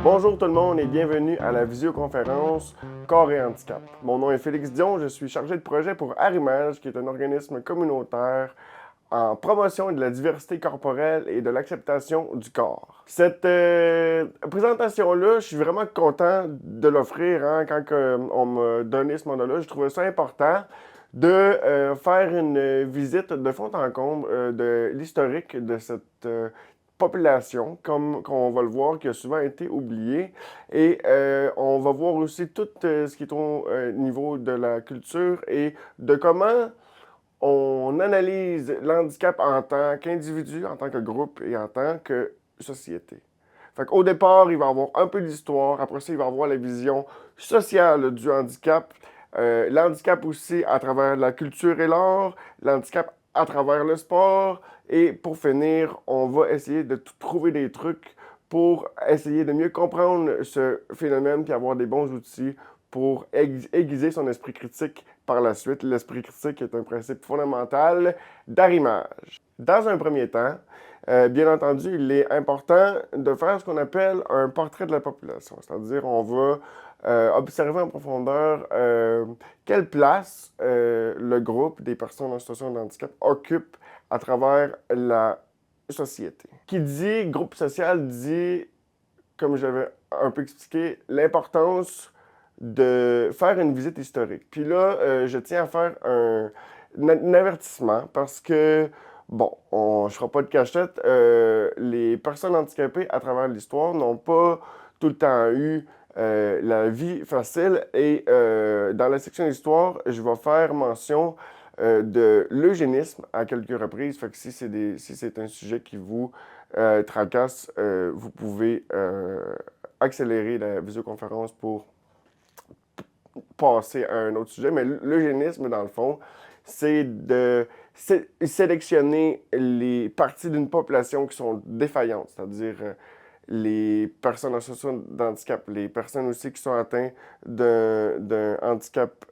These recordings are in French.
Bonjour tout le monde et bienvenue à la visioconférence Corps et Handicap. Mon nom est Félix Dion, je suis chargé de projet pour Arrimage, qui est un organisme communautaire en promotion de la diversité corporelle et de l'acceptation du corps. Cette présentation-là, je suis vraiment content de l'offrir quand on m'a donné ce mandat-là. Je trouvais ça important de faire une visite de fond en comble de l'historique de cette population, comme on va le voir, qui a souvent été oubliée. Et on va voir aussi tout ce qui est au niveau de la culture et de comment on analyse l'handicap en tant qu'individu, en tant que groupe et en tant que société. Fait qu'au départ, il va y avoir un peu d'histoire. Après ça, il va y avoir la vision sociale du handicap. L'handicap aussi à travers la culture et l'art. L'handicap à travers le sport. Et pour finir, on va essayer de trouver des trucs pour essayer de mieux comprendre ce phénomène puis avoir des bons outils pour aiguiser son esprit critique par la suite. L'esprit critique est un principe fondamental d'arrimage. Dans un premier temps, bien entendu, il est important de faire ce qu'on appelle un portrait de la population. C'est-à-dire, on va observer en profondeur quelle place le groupe des personnes en situation de handicap occupe à travers la société. Qui dit groupe social dit, comme j'avais un peu expliqué, l'importance de faire une visite historique. Puis là, je tiens à faire un avertissement parce que, bon, je ne ferai pas de cachette, les personnes handicapées à travers l'histoire n'ont pas tout le temps eu la vie facile et dans la section histoire, je vais faire mention de l'eugénisme à quelques reprises. Fait que si c'est un sujet qui vous tracasse, vous pouvez accélérer la visioconférence pour passer à un autre sujet. Mais l'eugénisme, dans le fond, c'est de sélectionner les parties d'une population qui sont défaillantes, c'est-à-dire les personnes en situation d'handicap, les personnes aussi qui sont atteintes d'un handicap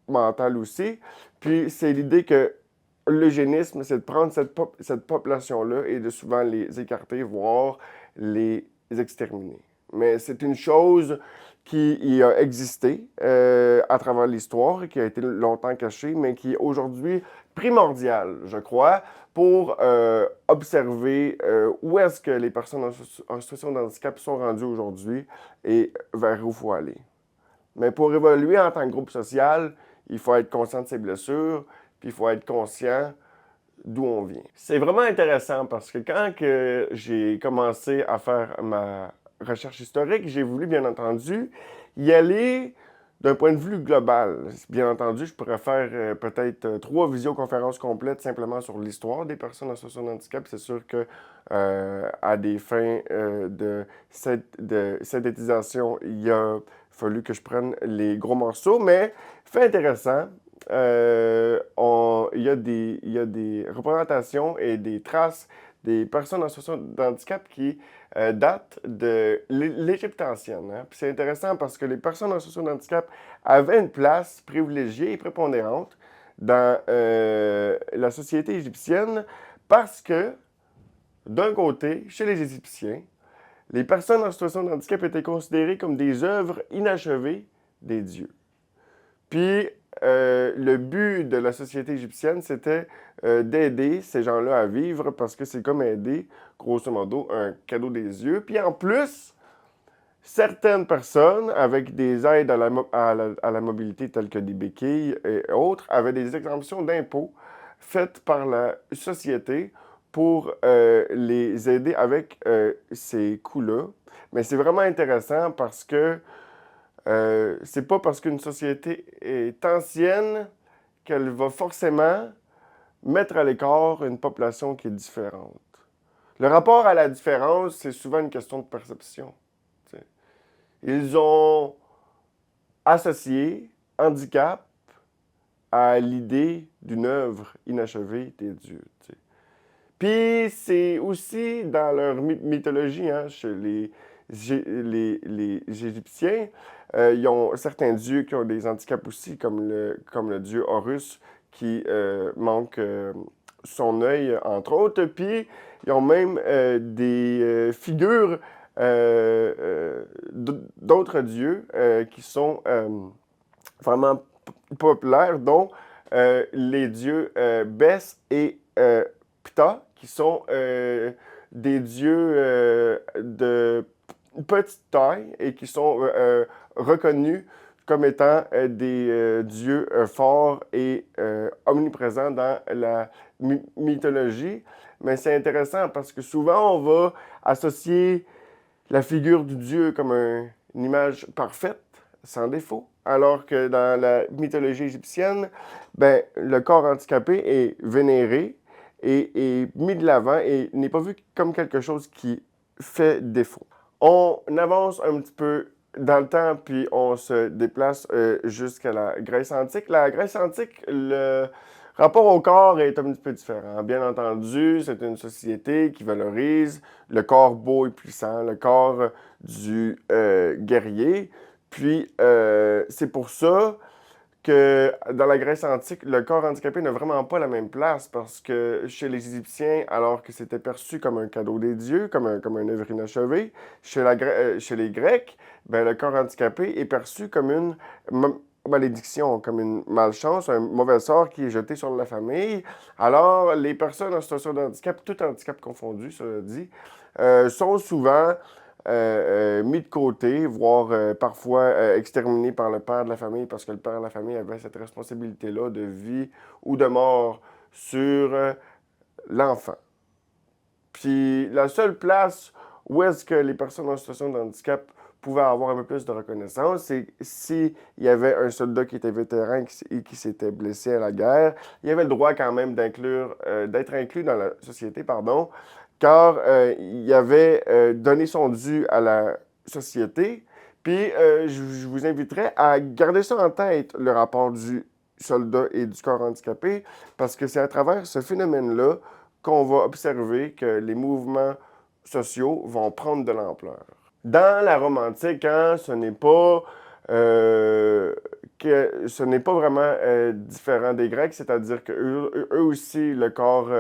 mental aussi. Puis c'est l'idée que l'eugénisme, c'est de prendre cette population-là et de souvent les écarter, voire les exterminer. Mais c'est une chose qui a existé à travers l'histoire et qui a été longtemps cachée, mais qui est aujourd'hui primordiale, je crois, pour observer où est-ce que les personnes en situation de handicap sont rendues aujourd'hui et vers où il faut aller. Mais pour évoluer en tant que groupe social, il faut être conscient de ses blessures, puis il faut être conscient d'où on vient. C'est vraiment intéressant parce que quand j'ai commencé à faire ma recherche historique, j'ai voulu, bien entendu, y aller d'un point de vue global. Bien entendu, je pourrais faire peut-être 3 visioconférences complètes simplement sur l'histoire des personnes en situation de handicap. C'est sûr que à des fins de synthétisation, il a fallu que je prenne les gros morceaux, mais fait intéressant. Il y a des représentations et des traces des personnes en situation de handicap qui datent de l'Égypte ancienne. Hein? Puis c'est intéressant parce que les personnes en situation de handicap avaient une place privilégiée et prépondérante dans la société égyptienne parce que, d'un côté, chez les Égyptiens, les personnes en situation de handicap étaient considérées comme des œuvres inachevées des dieux. Puis, le but de la société égyptienne, c'était d'aider ces gens-là à vivre parce que c'est comme aider, grosso modo, un cadeau des yeux. Puis en plus, certaines personnes avec des aides à la mobilité telles que des béquilles et autres avaient des exemptions d'impôts faites par la société pour les aider avec ces coûts-là. Mais c'est vraiment intéressant parce que c'est pas parce qu'une société est ancienne qu'elle va forcément mettre à l'écart une population qui est différente. Le rapport à la différence, c'est souvent une question de perception. T'sais. Ils ont associé handicap à l'idée d'une œuvre inachevée des dieux. T'sais. Puis c'est aussi dans leur mythologie, hein, chez les Égyptiens, ils ont certains dieux qui ont des handicaps aussi, comme le dieu Horus, qui manque son œil, entre autres. Puis ils ont même des figures d'autres dieux qui sont vraiment populaires, dont les dieux Bès et Ptah, qui sont des dieux de petite taille et qui sont reconnus comme étant des dieux forts et omniprésents dans la mythologie. Mais c'est intéressant parce que souvent on va associer la figure du dieu comme une image parfaite, sans défaut, alors que dans la mythologie égyptienne, ben, le corps handicapé est vénéré et est mis de l'avant et n'est pas vu comme quelque chose qui fait défaut. On avance un petit peu dans le temps, puis on se déplace jusqu'à la Grèce antique. La Grèce antique, le rapport au corps est un petit peu différent. Bien entendu, c'est une société qui valorise le corps beau et puissant, le corps du guerrier. Puis, c'est pour ça que dans la Grèce antique, le corps handicapé n'a vraiment pas la même place parce que chez les Égyptiens, alors que c'était perçu comme un cadeau des dieux, comme un œuvre inachevée, chez les Grecs, ben, le corps handicapé est perçu comme une malédiction, comme une malchance, un mauvais sort qui est jeté sur la famille. Alors, les personnes en situation de handicap, tout handicap confondu, cela dit, sont souvent mis de côté, voire parfois exterminés par le père de la famille parce que le père de la famille avait cette responsabilité-là de vie ou de mort sur l'enfant. Puis la seule place où est-ce que les personnes en situation de handicap pouvaient avoir un peu plus de reconnaissance, c'est s'il y avait un soldat qui était vétéran et qui s'était blessé à la guerre, il avait le droit quand même d'être inclus dans la société, pardon, car il avait donné son dû à la société. Puis je vous inviterais à garder ça en tête, le rapport du soldat et du corps handicapé, parce que c'est à travers ce phénomène-là qu'on va observer que les mouvements sociaux vont prendre de l'ampleur. Dans la Rome antique, hein, ce n'est pas vraiment différent des Grecs, c'est-à-dire qu'eux eux aussi, le corps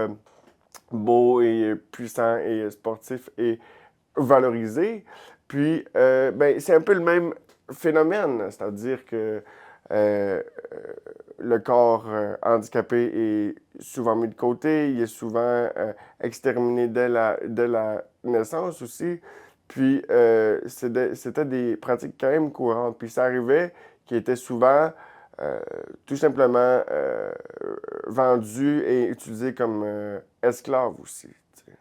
beau et puissant et sportif est valorisé. Puis, ben, c'est un peu le même phénomène, c'est-à-dire que euh, le corps handicapé est souvent mis de côté, il est souvent exterminé dès la naissance aussi. Puis, c'était des pratiques quand même courantes. Puis, ça arrivait qui étaient souvent tout simplement vendus et utilisés comme esclaves aussi. T'sais.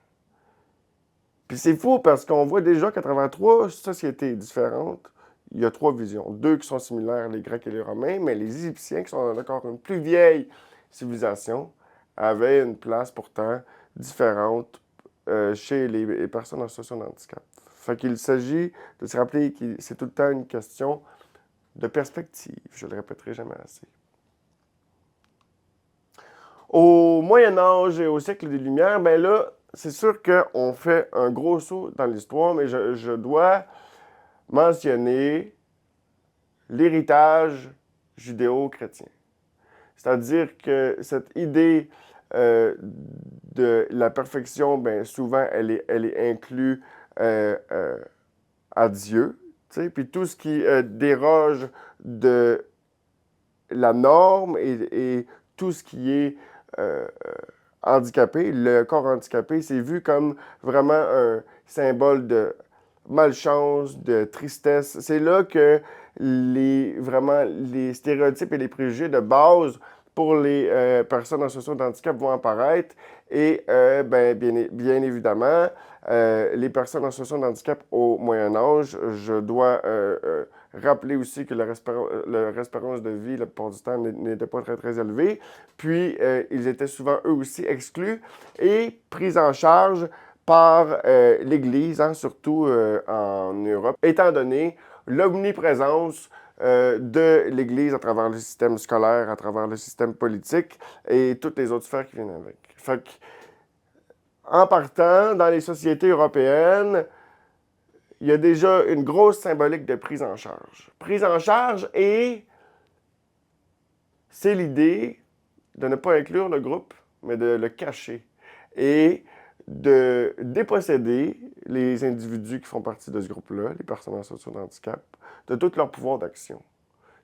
Puis c'est fou parce qu'on voit déjà qu'à travers trois sociétés différentes, il y a trois visions. Deux qui sont similaires, les Grecs et les Romains, mais les Égyptiens, qui sont encore une plus vieille civilisation, avaient une place pourtant différente chez les personnes en situation de handicap. Fait qu'il s'agit de se rappeler que c'est tout le temps une question de perspective. Je le répéterai jamais assez. Au Moyen Âge et au siècle des Lumières, ben là, c'est sûr qu'on fait un gros saut dans l'histoire, mais je dois mentionner l'héritage judéo-chrétien. C'est-à-dire que cette idée de la perfection, bien souvent, elle est inclue à Dieu. Puis tout ce qui déroge de la norme et tout ce qui est handicapé, le corps handicapé, c'est vu comme vraiment un symbole de malchance, de tristesse. C'est là que vraiment, les stéréotypes et les préjugés de base pour les personnes en situation de handicap vont apparaître. Et ben, bien évidemment, les personnes en situation de handicap au Moyen Âge, je dois rappeler aussi que leur espérance de vie, la plupart du temps, n'était pas très, très élevée. Puis, ils étaient souvent, eux aussi, exclus et pris en charge par l'Église, hein, surtout en Europe, étant donné l'omniprésence de l'Église à travers le système scolaire, à travers le système politique et toutes les autres sphères qui viennent avec. Fait que, en partant, dans les sociétés européennes, il y a déjà une grosse symbolique de prise en charge. Prise en charge et c'est l'idée de ne pas inclure le groupe, mais de le cacher. Et de déposséder les individus qui font partie de ce groupe-là, les personnes en situation de handicap, de tout leur pouvoir d'action.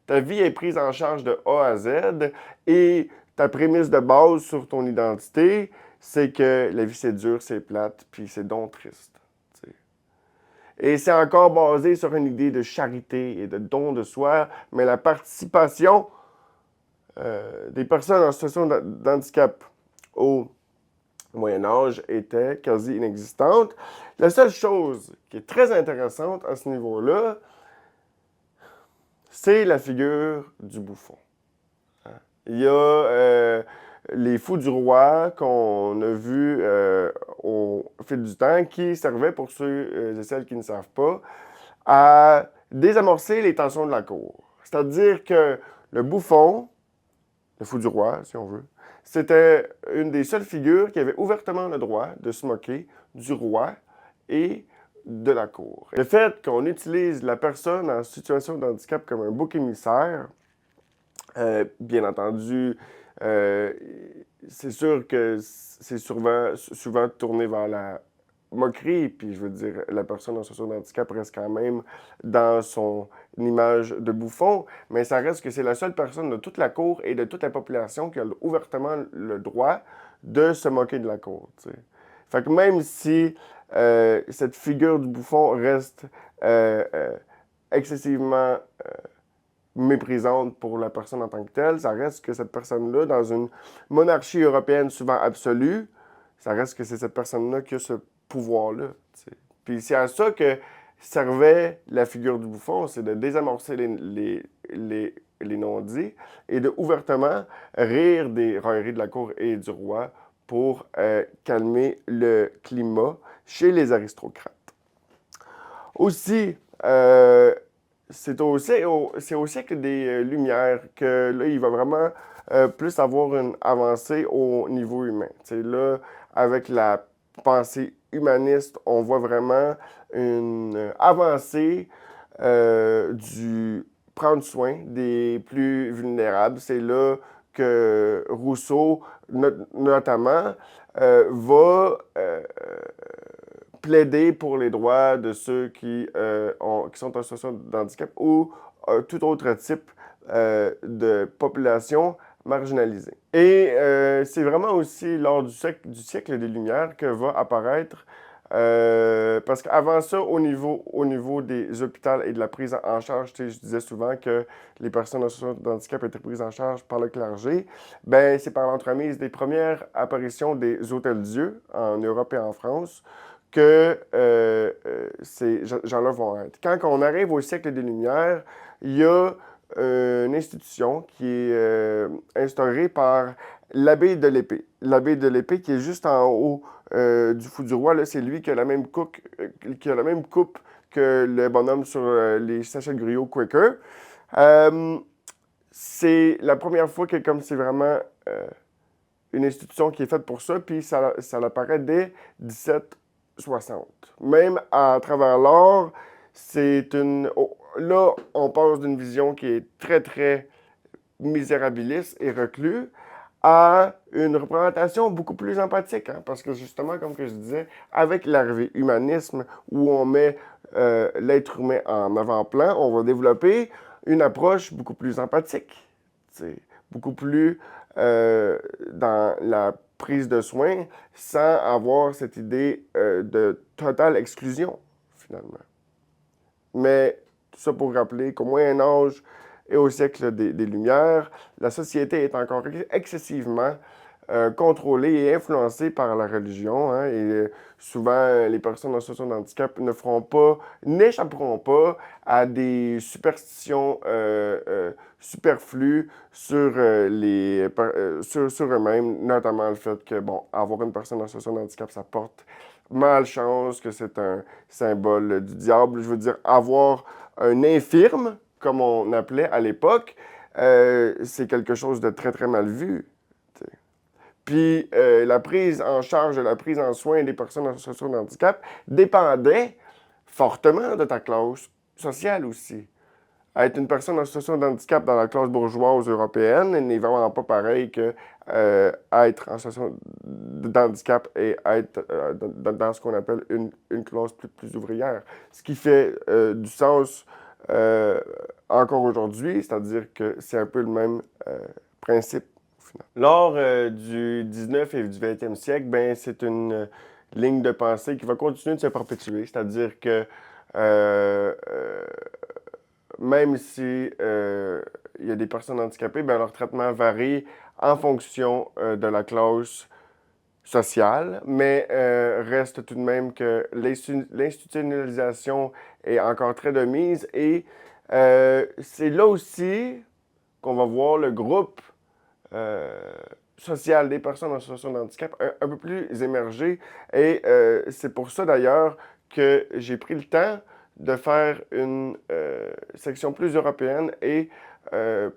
Ta vie est prise en charge de A à Z et ta prémisse de base sur ton identité, c'est que la vie c'est dur, c'est plate, puis c'est donc triste. T'sais. Et c'est encore basé sur une idée de charité et de don de soi, mais la participation des personnes en situation d'handicap au Moyen Âge était quasi inexistante. La seule chose qui est très intéressante à ce niveau-là, c'est la figure du bouffon. Il y a les fous du roi qu'on a vus au fil du temps qui servaient, pour ceux et celles qui ne savent pas, à désamorcer les tensions de la cour. C'est-à-dire que le bouffon, le fou du roi, si on veut, c'était une des seules figures qui avait ouvertement le droit de se moquer du roi et de la cour. Le fait qu'on utilise la personne en situation de handicap comme un bouc émissaire, bien entendu, c'est sûr que c'est souvent tourné vers la moquerie, puis je veux dire, la personne en situation de handicap reste quand même dans son image de bouffon, mais ça reste que c'est la seule personne de toute la cour et de toute la population qui a ouvertement le droit de se moquer de la cour, t'sais. Fait que même si cette figure du bouffon reste excessivement méprisante pour la personne en tant que telle, ça reste que cette personne-là, dans une monarchie européenne souvent absolue, ça reste que c'est cette personne-là qui a ce pouvoir-là. T'sais. Puis c'est à ça que servait la figure du bouffon, c'est de désamorcer les non-dits et de ouvertement rire des railleries de la cour et du roi pour calmer le climat chez les aristocrates. Aussi, c'est au siècle des Lumières que là, il va vraiment plus avoir une avancée au niveau humain. T'sais, là, avec la pensée humaniste, on voit vraiment une avancée du prendre soin des plus vulnérables. C'est là que Rousseau, notamment, va plaider pour les droits de ceux qui sont en situation de handicap ou tout autre type de population marginalisée. Et c'est vraiment aussi lors du siècle des Lumières que va apparaître, parce qu'avant ça, au niveau des hôpitaux et de la prise en charge, je disais souvent que les personnes en situation de handicap étaient prises en charge par le clergé, ben c'est par l'entremise des premières apparitions des hôtels-dieux en Europe et en France que ces gens-là vont être. Quand on arrive au siècle des Lumières, il y a une institution qui est instaurée par l'abbé de l'Épée. L'abbé de l'Épée qui est juste en haut du fou du roi, c'est lui qui a la même coupe que le bonhomme sur les sachets de gruau Quaker. C'est la première fois que, comme c'est vraiment une institution qui est faite pour ça, puis ça apparaît dès 1760. Même à travers l'art, là, on passe d'une vision qui est très, très misérabiliste et reclus à une représentation beaucoup plus empathique, hein, parce que justement, comme que je disais, avec l'arrivée humanisme, où on met l'être humain en avant-plan, on va développer une approche beaucoup plus empathique, t'sais, beaucoup plus dans la prise de soins, sans avoir cette idée de totale exclusion, finalement. Mais tout ça pour rappeler qu'au Moyen Âge et au siècle des Lumières, la société est encore excessivement contrôlée et influencée par la religion. Hein, et souvent, les personnes en situation de handicap n'échapperont pas à des superstitions superflues sur, sur eux-mêmes, notamment le fait que, bon, avoir une personne en situation de handicap, ça porte malchance, que c'est un symbole du diable. Je veux dire, avoir un infirme, comme on appelait à l'époque, c'est quelque chose de très, très mal vu. T'sais. Puis la prise en charge, la prise en soin des personnes en situation de handicap dépendait fortement de ta classe sociale aussi. Être une personne en situation de handicap dans la classe bourgeoise européenne n'est vraiment pas pareil qu'être être en situation d'handicap et être dans ce qu'on appelle une classe plus ouvrière. Ce qui fait du sens encore aujourd'hui, c'est-à-dire que c'est un peu le même principe au final. Lors du 19 et du 20e siècle, ben, c'est une ligne de pensée qui va continuer de se perpétuer, c'est-à-dire que euh, euh, même si il y a des personnes handicapées, ben, leur traitement varie en fonction de la classe sociale, mais reste tout de même que l'institutionnalisation est encore très de mise et c'est là aussi qu'on va voir le groupe euh, social des personnes en situation de handicap un peu plus émerger et c'est pour ça d'ailleurs que j'ai pris le temps de faire une section plus européenne et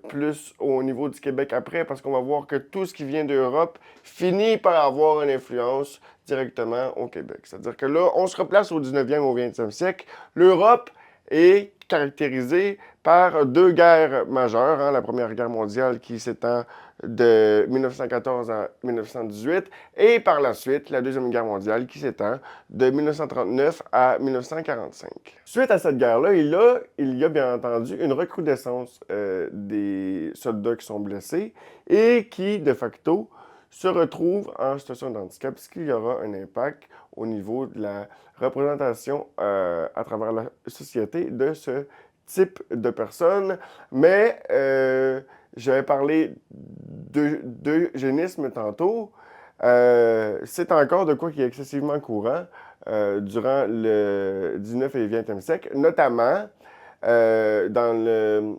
plus au niveau du Québec après, parce qu'on va voir que tout ce qui vient d'Europe finit par avoir une influence directement au Québec. C'est-à-dire que là, on se replace au 19e, au 20e siècle. L'Europe est caractérisée par deux guerres majeures, hein, la Première Guerre mondiale qui s'étend de 1914 à 1918, et par la suite, la Deuxième Guerre mondiale qui s'étend de 1939 à 1945. Suite à cette guerre-là, il y a bien entendu une recrudescence des soldats qui sont blessés et qui, de facto, se retrouvent en situation de handicap, ce qui aura un impact au niveau de la représentation à travers la société de ce type de personnes. Mais j'avais parlé d'eugénisme tantôt. C'est encore de quoi qui est excessivement courant durant le 19 et 20e siècle, notamment dans le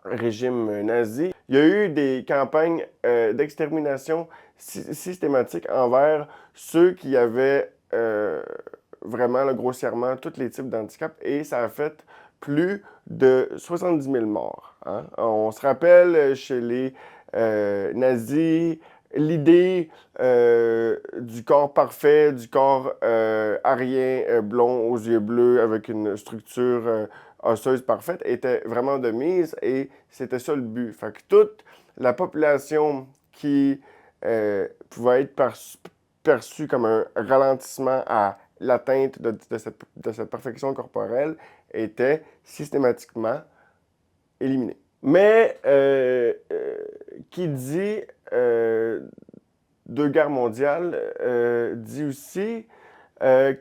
régime nazi. Il y a eu des campagnes d'extermination systématique envers ceux qui avaient vraiment là, grossièrement tous les types d'handicap et ça a fait plus de 70 000 morts. Hein? On se rappelle chez les nazis l'idée du corps parfait, du corps arien, blond, aux yeux bleus, avec une structure osseuse parfaite, était vraiment de mise et c'était ça le but. Fait que toute la population qui pouvait être perçue comme un ralentissement à l'atteinte de cette perfection corporelle était systématiquement éliminée. Mais qui dit deux guerres mondiales dit aussi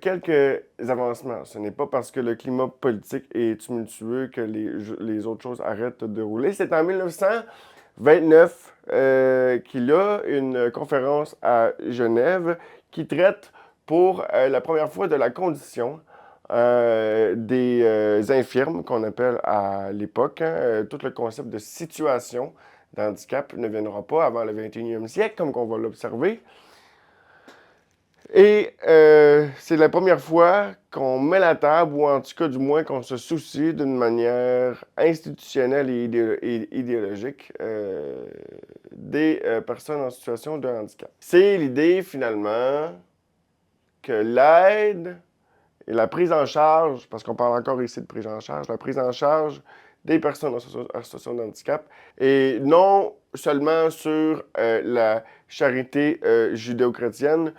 quelques avancements. Ce n'est pas parce que le climat politique est tumultueux que les autres choses arrêtent de rouler. C'est en 1929 qu'il y a une conférence à Genève qui traite pour la première fois de la condition des infirmes, qu'on appelle à l'époque. Hein, tout le concept de situation d'handicap ne viendra pas avant le 21e siècle, comme on va l'observer. Et c'est la première fois qu'on met la table, ou en tout cas du moins qu'on se soucie d'une manière institutionnelle et idéologique des personnes en situation de handicap. C'est l'idée finalement que l'aide et la prise en charge, parce qu'on parle encore ici de prise en charge, la prise en charge des personnes en situation de handicap, et non seulement sur la charité judéo-chrétienne,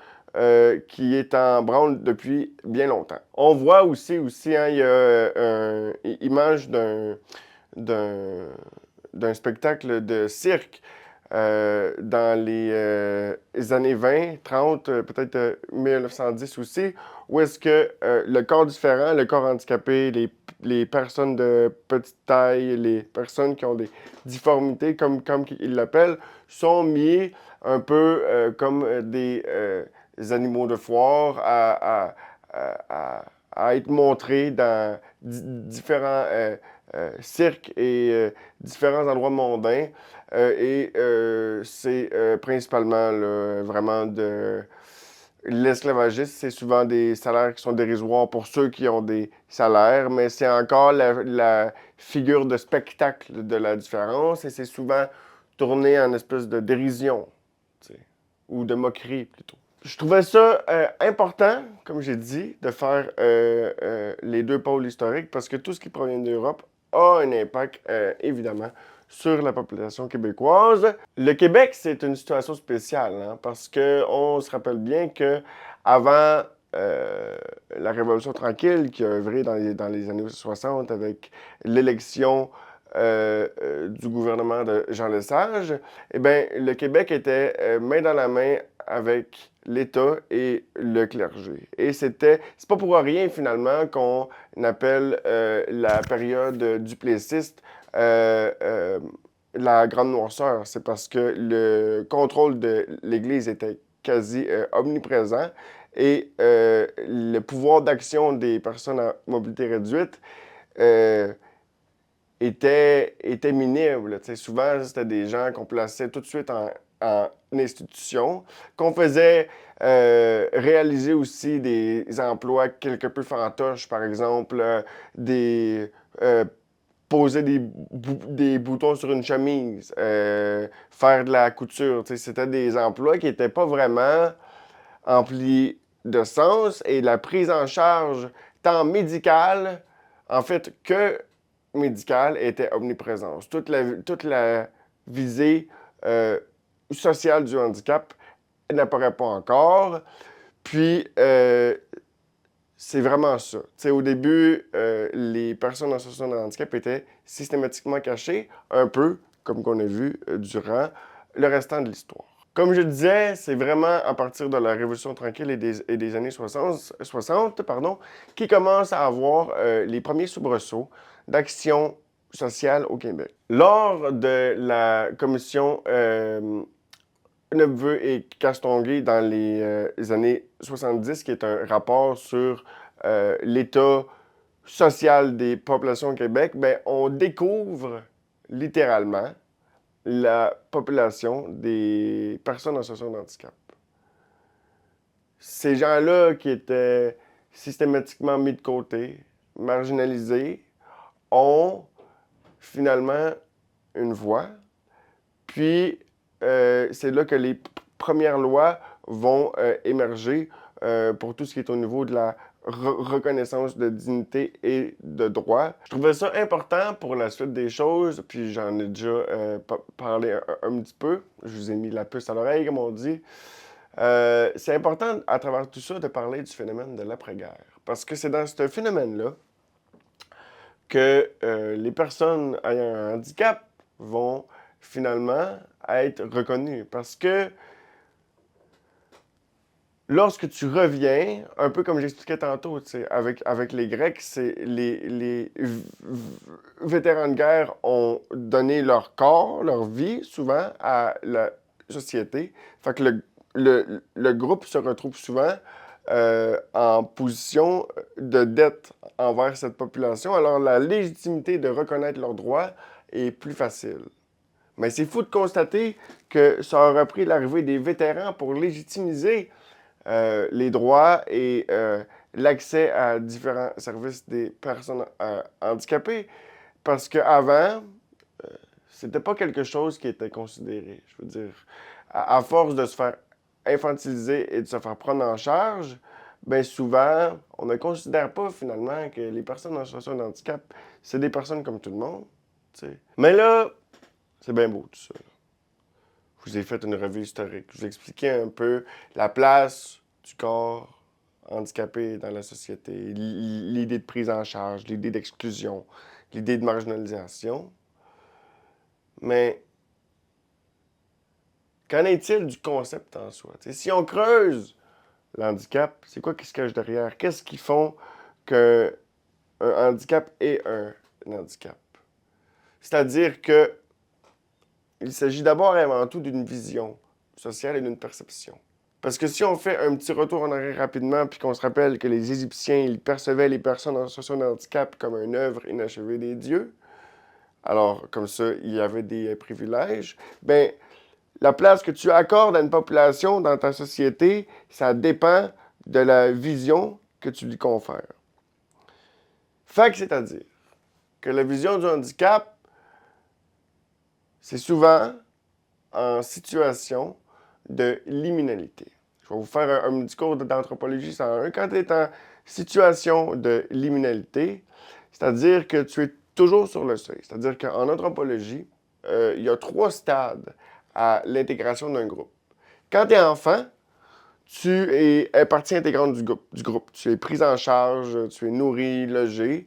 qui est en branle depuis bien longtemps. On voit aussi hein, il y a une image d'un spectacle de cirque dans les années 20, 30, peut-être 1910 aussi, où est-ce que le corps différent, le corps handicapé, les personnes de petite taille, les personnes qui ont des difformités, comme ils l'appellent, sont mis un peu comme des animaux de foire à être montrés dans différents cirques et différents endroits mondains. C'est principalement là, vraiment de l'esclavagisme. C'est souvent des salaires qui sont dérisoires pour ceux qui ont des salaires, mais c'est encore la figure de spectacle de la différence et c'est souvent tourné en espèce de dérision, ou de moquerie plutôt. Je trouvais ça important, comme j'ai dit, de faire les deux pôles historiques parce que tout ce qui provient d'Europe a un impact, évidemment, sur la population québécoise. Le Québec, c'est une situation spéciale, hein, parce qu'on se rappelle bien que avant la Révolution tranquille, qui a œuvré dans les années 60 avec l'élection du gouvernement de Jean Lesage, eh bien, le Québec était main dans la main avec l'État et le clergé. Et c'est pas pour rien, finalement, qu'on appelle la période duplessiste la Grande Noirceur. C'est parce que le contrôle de l'Église était quasi omniprésent et le pouvoir d'action des personnes à mobilité réduite était minime. Souvent, c'était des gens qu'on plaçait tout de suite en institution, qu'on faisait réaliser aussi des emplois quelque peu fantoches, par exemple, poser des boutons sur une chemise, faire de la couture. C'était des emplois qui n'étaient pas vraiment emplis de sens et la prise en charge tant médicale, en fait, que médicale était omniprésente. Toute la visée sociale du handicap n'apparaît pas encore. Puis, c'est vraiment ça. Au début, les personnes en situation de handicap étaient systématiquement cachées, un peu comme qu'on a vu durant le restant de l'histoire. Comme je disais, c'est vraiment à partir de la Révolution tranquille et des années 60 qui commence à avoir les premiers soubresauts d'action sociale au Québec. Lors de la commission Nepveu et Castonguay dans les années 70, qui est un rapport sur l'état social des populations au Québec, ben, on découvre littéralement la population des personnes en situation de handicap. Ces gens-là qui étaient systématiquement mis de côté, marginalisés, ont finalement une voix. Puis, c'est là que les premières lois vont émerger pour tout ce qui est au niveau de la reconnaissance de dignité et de droit. Je trouvais ça important pour la suite des choses, puis j'en ai déjà parlé un petit peu. Je vous ai mis la puce à l'oreille, comme on dit. C'est important, à travers tout ça, de parler du phénomène de l'après-guerre. Parce que c'est dans ce phénomène-là que les personnes ayant un handicap vont finalement être reconnues. Parce que lorsque tu reviens, un peu comme j'expliquais tantôt, avec les Grecs, les vétérans de guerre ont donné leur corps, leur vie, souvent, à la société. Fait que le groupe se retrouve souvent en position de dette envers cette population. Alors, la légitimité de reconnaître leurs droits est plus facile. Mais c'est fou de constater que ça aura pris l'arrivée des vétérans pour légitimiser les droits et l'accès à différents services des personnes handicapées. Parce qu'avant, c'était pas quelque chose qui était considéré. Je veux dire, à force de se faire infantiliser et de se faire prendre en charge, bien souvent, on ne considère pas finalement que les personnes en situation de handicap, c'est des personnes comme tout le monde. T'sais. Mais là, c'est bien beau tout ça. Je vous ai fait une revue historique. Je vous ai expliqué un peu la place du corps handicapé dans la société, l'idée de prise en charge, l'idée d'exclusion, l'idée de marginalisation. Mais qu'en est-il du concept en soi? T'sais, si on creuse l'handicap, c'est quoi qui se cache derrière? Qu'est-ce qui font qu'un handicap est un handicap? C'est-à-dire que il s'agit d'abord et avant tout d'une vision sociale et d'une perception. Parce que si on fait un petit retour en arrière rapidement, puis qu'on se rappelle que les Égyptiens, ils percevaient les personnes en situation de handicap comme une œuvre inachevée des dieux, alors comme ça, il y avait des privilèges, bien, la place que tu accordes à une population dans ta société, ça dépend de la vision que tu lui confères. Fait que c'est-à-dire que la vision du handicap, c'est souvent en situation de liminalité. Je vais vous faire un discours d'anthropologie 101. Quand tu es en situation de liminalité, c'est-à-dire que tu es toujours sur le seuil. C'est-à-dire qu'en anthropologie, il y a 3 stades à l'intégration d'un groupe. Quand tu es enfant, tu es partie intégrante du groupe. Tu es prise en charge, tu es nourri, logé,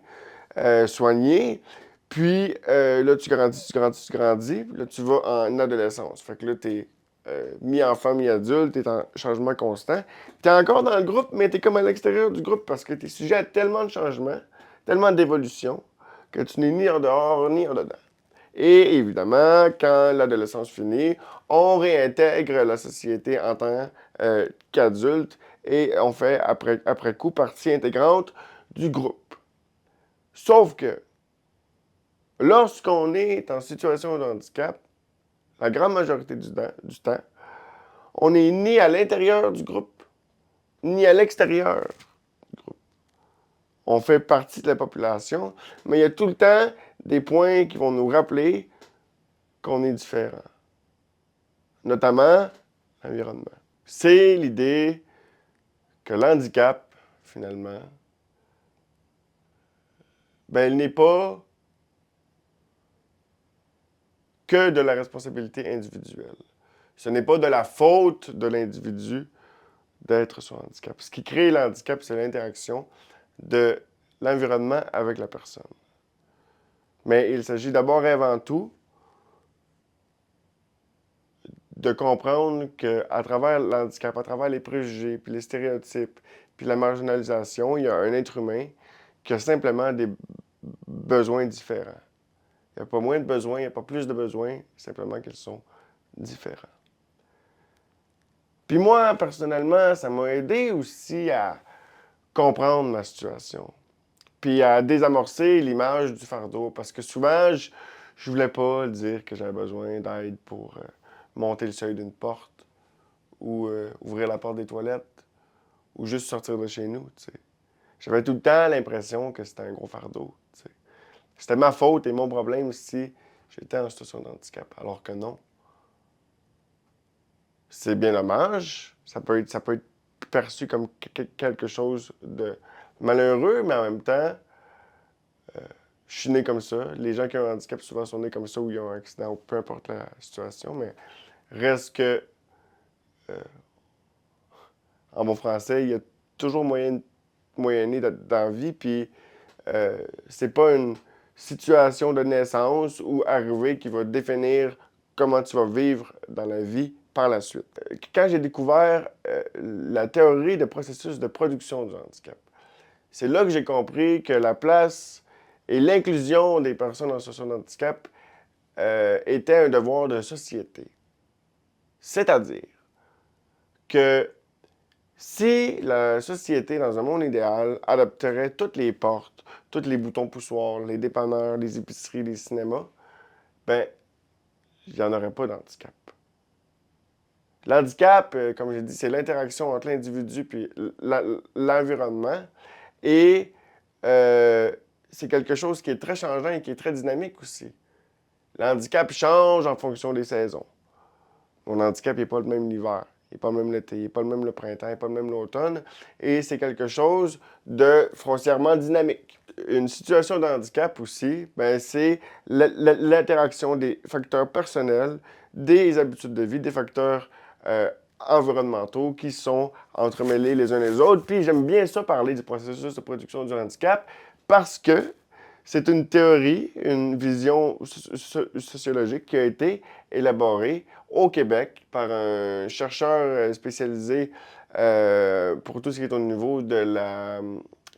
soigné. Puis là, tu grandis. Puis là, tu vas en adolescence. Fait que là, tu es mi-enfant, mi-adulte, tu es en changement constant. Tu es encore dans le groupe, mais tu es comme à l'extérieur du groupe parce que tu es sujet à tellement de changements, tellement d'évolution, que tu n'es ni en dehors ni en dedans. Et évidemment, quand l'adolescence finit, on réintègre la société en tant qu'adulte et on fait après coup partie intégrante du groupe. Sauf que lorsqu'on est en situation de handicap, la grande majorité du temps, on n'est ni à l'intérieur du groupe, ni à l'extérieur du groupe. On fait partie de la population, mais il y a tout le temps des points qui vont nous rappeler qu'on est différent. Notamment l'environnement. C'est l'idée que l'handicap, finalement, ben, il n'est pas que de la responsabilité individuelle. Ce n'est pas de la faute de l'individu d'être sur handicap. Ce qui crée l'handicap, c'est l'interaction de l'environnement avec la personne. Mais il s'agit d'abord et avant tout de comprendre qu'à travers l'handicap, à travers les préjugés, puis les stéréotypes, puis la marginalisation, il y a un être humain qui a simplement des besoins différents. Il n'y a pas moins de besoins, il n'y a pas plus de besoins, simplement qu'ils sont différents. Puis moi, personnellement, ça m'a aidé aussi à comprendre ma situation, puis à désamorcer l'image du fardeau, parce que souvent, je voulais pas dire que j'avais besoin d'aide pour monter le seuil d'une porte, ou ouvrir la porte des toilettes, ou juste sortir de chez nous, tu sais. J'avais tout le temps l'impression que c'était un gros fardeau, tu sais. C'était ma faute et mon problème si j'étais en situation de handicap, alors que non. C'est bien dommage, ça peut être perçu comme quelque chose de malheureux, mais en même temps, je suis né comme ça. Les gens qui ont un handicap souvent sont nés comme ça ou ils ont un accident, ou peu importe la situation, mais reste que, en bon français, il y a toujours moyenné dans la vie, puis c'est pas une situation de naissance ou arrivée qui va définir comment tu vas vivre dans la vie par la suite. Quand j'ai découvert la théorie de processus de production du handicap, c'est là que j'ai compris que la place et l'inclusion des personnes en situation de handicap était un devoir de société. C'est-à-dire que si la société, dans un monde idéal, adopterait toutes les portes, tous les boutons poussoirs, les dépanneurs, les épiceries, les cinémas, ben, il n'y en aurait pas d'handicap. L'handicap, comme j'ai dit, c'est l'interaction entre l'individu et l'environnement. Et c'est quelque chose qui est très changeant et qui est très dynamique aussi. L'handicap change en fonction des saisons. Mon handicap n'est pas le même l'hiver, il n'est pas le même l'été, il n'est pas le même le printemps, il n'est pas le même l'automne. Et c'est quelque chose de foncièrement dynamique. Une situation de handicap aussi, ben, c'est l'interaction des facteurs personnels, des habitudes de vie, des facteurs environnementaux qui sont entremêlés les uns les autres. Puis j'aime bien ça parler du processus de production du handicap parce que c'est une théorie, une vision sociologique qui a été élaborée au Québec par un chercheur spécialisé pour tout ce qui est au niveau de la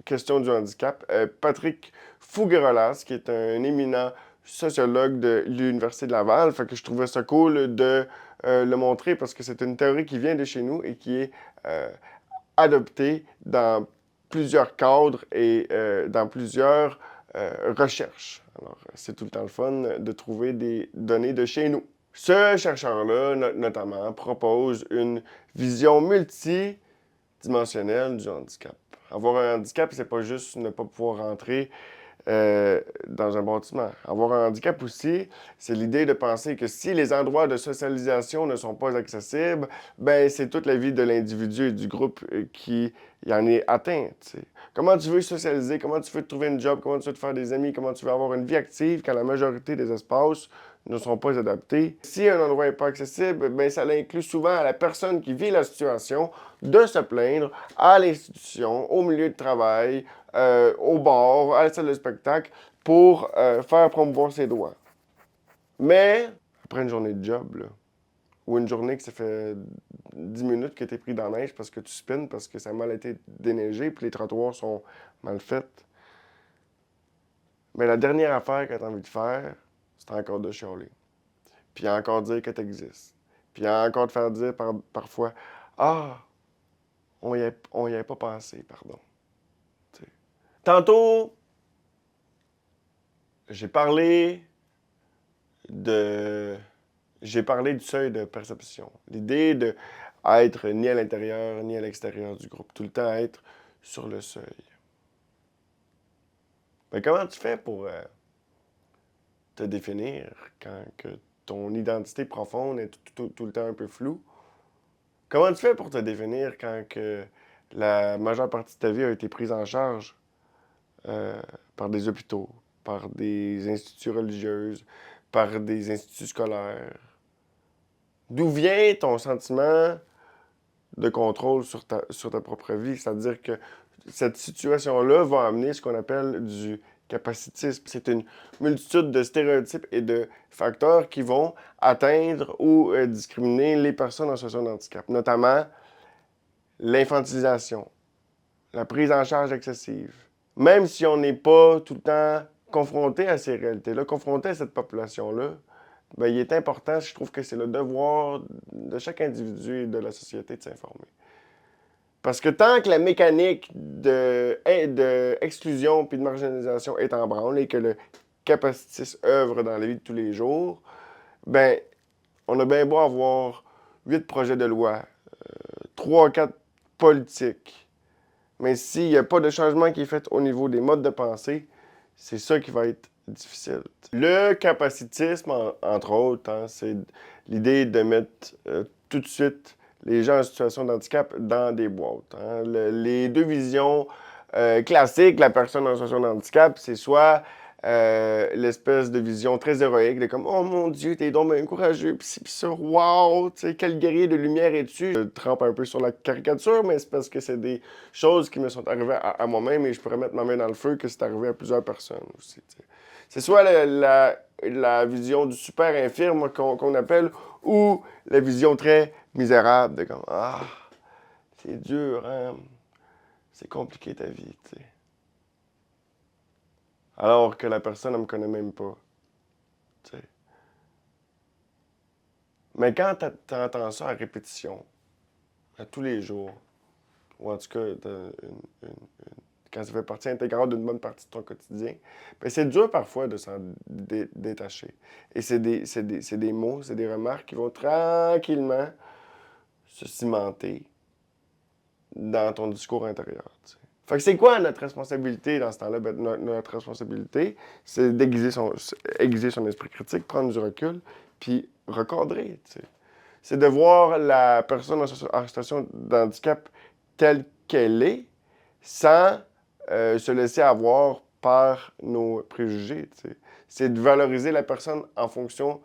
question du handicap, Patrick Fouguerelas, qui est un éminent sociologue de l'Université de Laval. Fait que je trouvais ça cool de le montrer parce que c'est une théorie qui vient de chez nous et qui est adoptée dans plusieurs cadres et dans plusieurs recherches. Alors, c'est tout le temps le fun de trouver des données de chez nous. Ce chercheur-là, notamment, propose une vision multidimensionnelle du handicap. Avoir un handicap, c'est pas juste ne pas pouvoir rentrer dans un bâtiment. Avoir un handicap aussi, c'est l'idée de penser que si les endroits de socialisation ne sont pas accessibles, ben c'est toute la vie de l'individu et du groupe qui y en est atteint. T'sais. Comment tu veux socialiser, comment tu veux te trouver une job, comment tu veux te faire des amis, comment tu veux avoir une vie active quand la majorité des espaces ne sont pas adaptés. Si un endroit n'est pas accessible, bien, ça inclut souvent à la personne qui vit la situation de se plaindre à l'institution, au milieu de travail, au bar, à la salle de spectacle, pour faire promouvoir ses droits. Mais, après une journée de job, là, ou une journée que ça fait 10 minutes que tu es pris dans la neige parce que tu spins, parce que ça a mal été déneigé, puis les trottoirs sont mal faits, mais la dernière affaire que tu as envie de faire, c'est encore de chialer. Puis encore dire que tu existes. Puis encore te faire dire parfois Ah, on y avait pas pensé, pardon. T'sais. Tantôt, j'ai parlé de. J'ai parlé du seuil de perception. L'idée de être ni à l'intérieur ni à l'extérieur du groupe. Tout le temps être sur le seuil. Mais comment tu fais pour te définir quand que ton identité profonde est tout le temps un peu floue? Comment tu fais pour te définir quand que la majeure partie de ta vie a été prise en charge par des hôpitaux, par des instituts religieuses, par des instituts scolaires? D'où vient ton sentiment de contrôle sur ta propre vie? C'est-à-dire que cette situation-là va amener ce qu'on appelle du capacitisme. C'est une multitude de stéréotypes et de facteurs qui vont atteindre ou discriminer les personnes en situation de handicap, notamment l'infantilisation, la prise en charge excessive. Même si on n'est pas tout le temps confronté à ces réalités-là, confronté à cette population-là, bien, il est important, je trouve que c'est le devoir de chaque individu et de la société de s'informer. Parce que tant que la mécanique d'exclusion puis de marginalisation est en branle et que le capacitisme œuvre dans la vie de tous les jours, ben on a bien beau avoir 8 projets de loi, 3 4 politiques, mais s'il n'y a pas de changement qui est fait au niveau des modes de pensée, c'est ça qui va être difficile. Le capacitisme, entre autres, hein, c'est l'idée de mettre tout de suite les gens en situation de handicap dans des boîtes. Hein. Les deux visions classiques, la personne en situation de handicap, c'est soit l'espèce de vision très héroïque de comme oh mon Dieu, t'es donc bien courageux, pis ça, wow, tu sais, quel guerrier de lumière es-tu? Je trempe un peu sur la caricature, mais c'est parce que c'est des choses qui me sont arrivées à moi-même et je pourrais mettre ma main dans le feu que c'est arrivé à plusieurs personnes aussi. T'sais. C'est soit la vision du super infirme qu'on appelle, ou la vision très misérable de comme ah, c'est dur, hein? C'est compliqué ta vie, tu sais. Alors que la personne ne me connaît même pas. T'sais. Mais quand tu entends ça à répétition, à tous les jours, ou en tout cas, quand ça fait partie intégrante d'une bonne partie de ton quotidien, ben c'est dur parfois de s'en détacher. Et c'est des mots, c'est des remarques qui vont tranquillement se cimenter dans ton discours intérieur. T'sais. Fait que c'est quoi notre responsabilité dans ce temps-là? Ben, notre responsabilité, c'est aiguiser son esprit critique, prendre du recul, puis recadrer. T'sais. C'est de voir la personne en situation d'handicap telle qu'elle est, sans se laisser avoir par nos préjugés. T'sais. C'est de valoriser la personne en fonction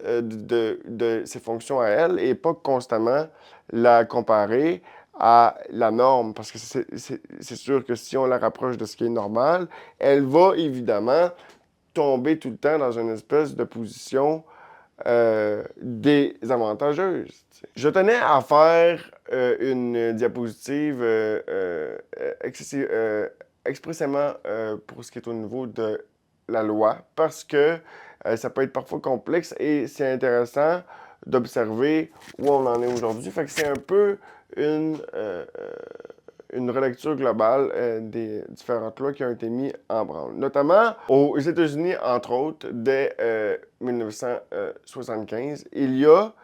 de ses fonctions à elle et pas constamment la comparer à la norme. Parce que c'est sûr que si on la rapproche de ce qui est normal, elle va évidemment tomber tout le temps dans une espèce de position désavantageuse. T'sais. Je tenais à faire une diapositive expressément pour ce qui est au niveau de la loi, parce que ça peut être parfois complexe et c'est intéressant d'observer où on en est aujourd'hui. Fait que c'est un peu une relecture globale des différentes lois qui ont été mises en branle. Notamment aux États-Unis, entre autres, dès 1975, il y a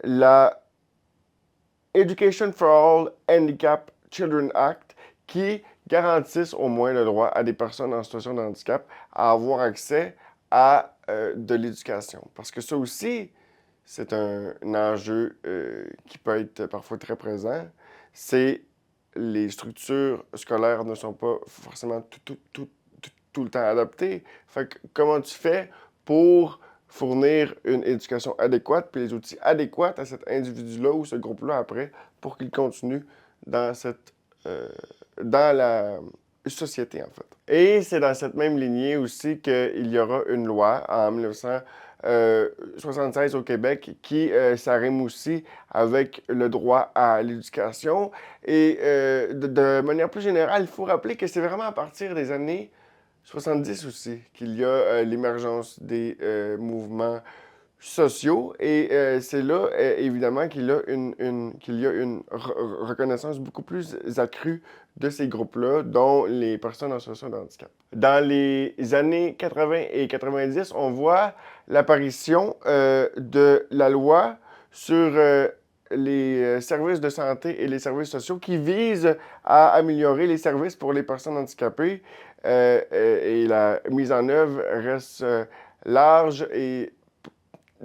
la Education for All Handicap Children Act qui garantissent au moins le droit à des personnes en situation de handicap à avoir accès à de l'éducation. Parce que ça aussi, c'est un enjeu qui peut être parfois très présent. C'est les structures scolaires ne sont pas forcément tout le temps adaptées. Fait que comment tu fais pour fournir une éducation adéquate puis les outils adéquats à cet individu-là ou ce groupe-là après pour qu'il continue dans dans la société, en fait. Et c'est dans cette même lignée aussi qu'il y aura une loi en 1976 au Québec qui s'arrime aussi avec le droit à l'éducation. Et de manière plus générale, il faut rappeler que c'est vraiment à partir des années 70 aussi qu'il y a l'émergence des mouvements sociaux et c'est là évidemment qu'il y a une reconnaissance beaucoup plus accrue de ces groupes-là, dont les personnes en situation de handicap. Dans les années 80 et 90, on voit l'apparition de la loi sur les services de santé et les services sociaux qui visent à améliorer les services pour les personnes handicapées et la mise en œuvre reste large et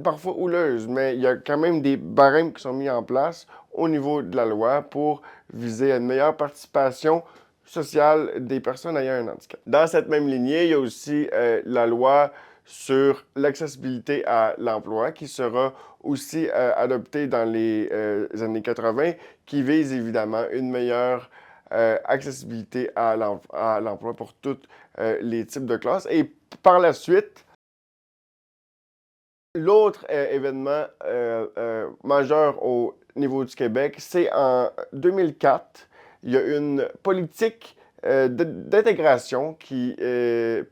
parfois houleuse, mais il y a quand même des barèmes qui sont mis en place au niveau de la loi pour viser à une meilleure participation sociale des personnes ayant un handicap. Dans cette même lignée, il y a aussi la loi sur l'accessibilité à l'emploi qui sera aussi adoptée dans les années 80, qui vise évidemment une meilleure accessibilité à l'emploi pour tous les types de classes. Et par la suite, l'autre événement majeur au niveau du Québec, c'est en 2004, il y a une politique d'intégration qui,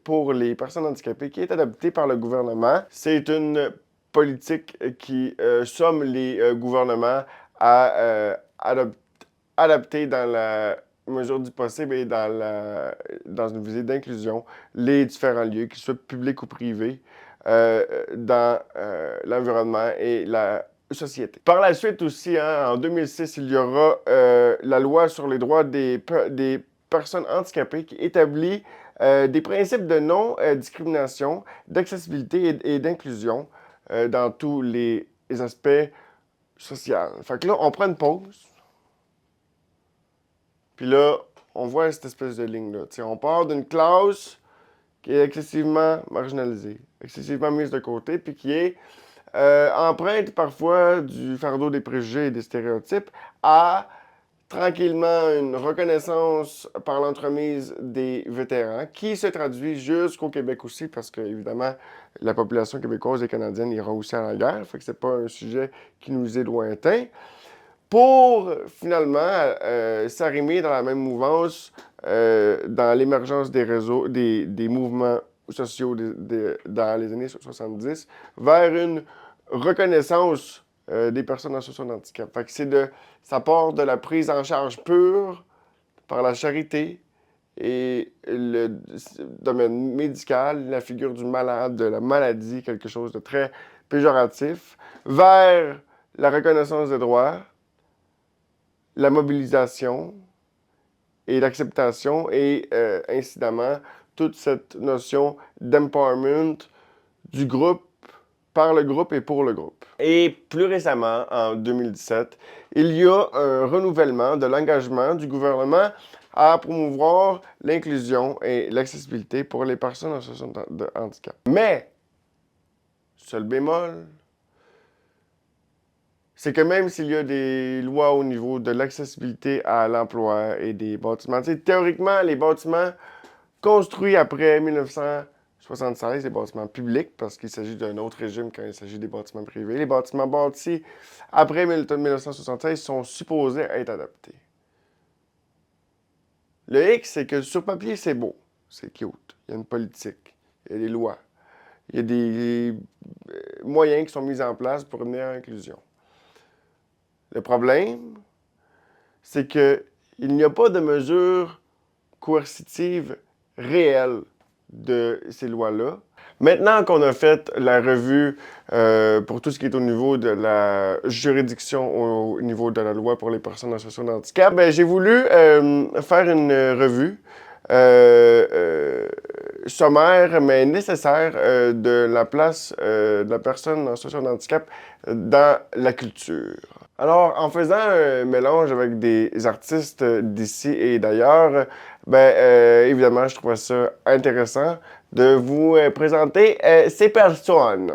pour les personnes handicapées qui est adoptée par le gouvernement. C'est une politique qui somme les gouvernements à adapter dans la mesure du possible et dans une visée d'inclusion les différents lieux, qu'ils soient publics ou privés, dans l'environnement et la société. Par la suite aussi, hein, en 2006, il y aura la loi sur les droits des personnes handicapées qui établit des principes de non-discrimination, d'accessibilité et d'inclusion dans tous les aspects sociaux. Fait que là, on prend une pause. Puis là, on voit cette espèce de ligne-là. T'sais, on part d'une classe qui est excessivement marginalisée, excessivement mise de côté, puis qui est empreinte parfois du fardeau des préjugés et des stéréotypes à tranquillement une reconnaissance par l'entremise des vétérans qui se traduit jusqu'au Québec aussi parce que, évidemment, la population québécoise et canadienne ira aussi à la guerre, fait que c'est pas un sujet qui nous est lointain. Pour finalement s'arrimer dans la même mouvance dans l'émergence des réseaux, des mouvements sociaux dans les années 70 vers une reconnaissance des personnes en situation de handicap. Fait que ça part de la prise en charge pure par la charité et le domaine médical, la figure du malade, de la maladie, quelque chose de très péjoratif, vers la reconnaissance des droits, la mobilisation et l'acceptation et, incidemment, toute cette notion d'empowerment du groupe, par le groupe et pour le groupe. Et plus récemment, en 2017, il y a un renouvellement de l'engagement du gouvernement à promouvoir l'inclusion et l'accessibilité pour les personnes en situation de handicap. Mais, seul bémol, c'est que même s'il y a des lois au niveau de l'accessibilité à l'emploi et des bâtiments, théoriquement, les bâtiments construits après 1976, les bâtiments publics, parce qu'il s'agit d'un autre régime quand il s'agit des bâtiments privés, les bâtiments bâtis après 1976 sont supposés être adaptés. Le X, c'est que sur papier, c'est beau, c'est cute, il y a une politique, il y a des lois, il y a des moyens qui sont mis en place pour une meilleure inclusion. Le problème, c'est qu'il n'y a pas de mesures coercitives réelles de ces lois-là. Maintenant qu'on a fait la revue pour tout ce qui est au niveau de la juridiction, au niveau de la loi pour les personnes en situation de handicap, ben, j'ai voulu faire une revue sommaire, mais nécessaire de la place de la personne en situation de handicap dans la culture. Alors, en faisant un mélange avec des artistes d'ici et d'ailleurs, ben, évidemment, je trouvais ça intéressant de vous présenter ces personnes.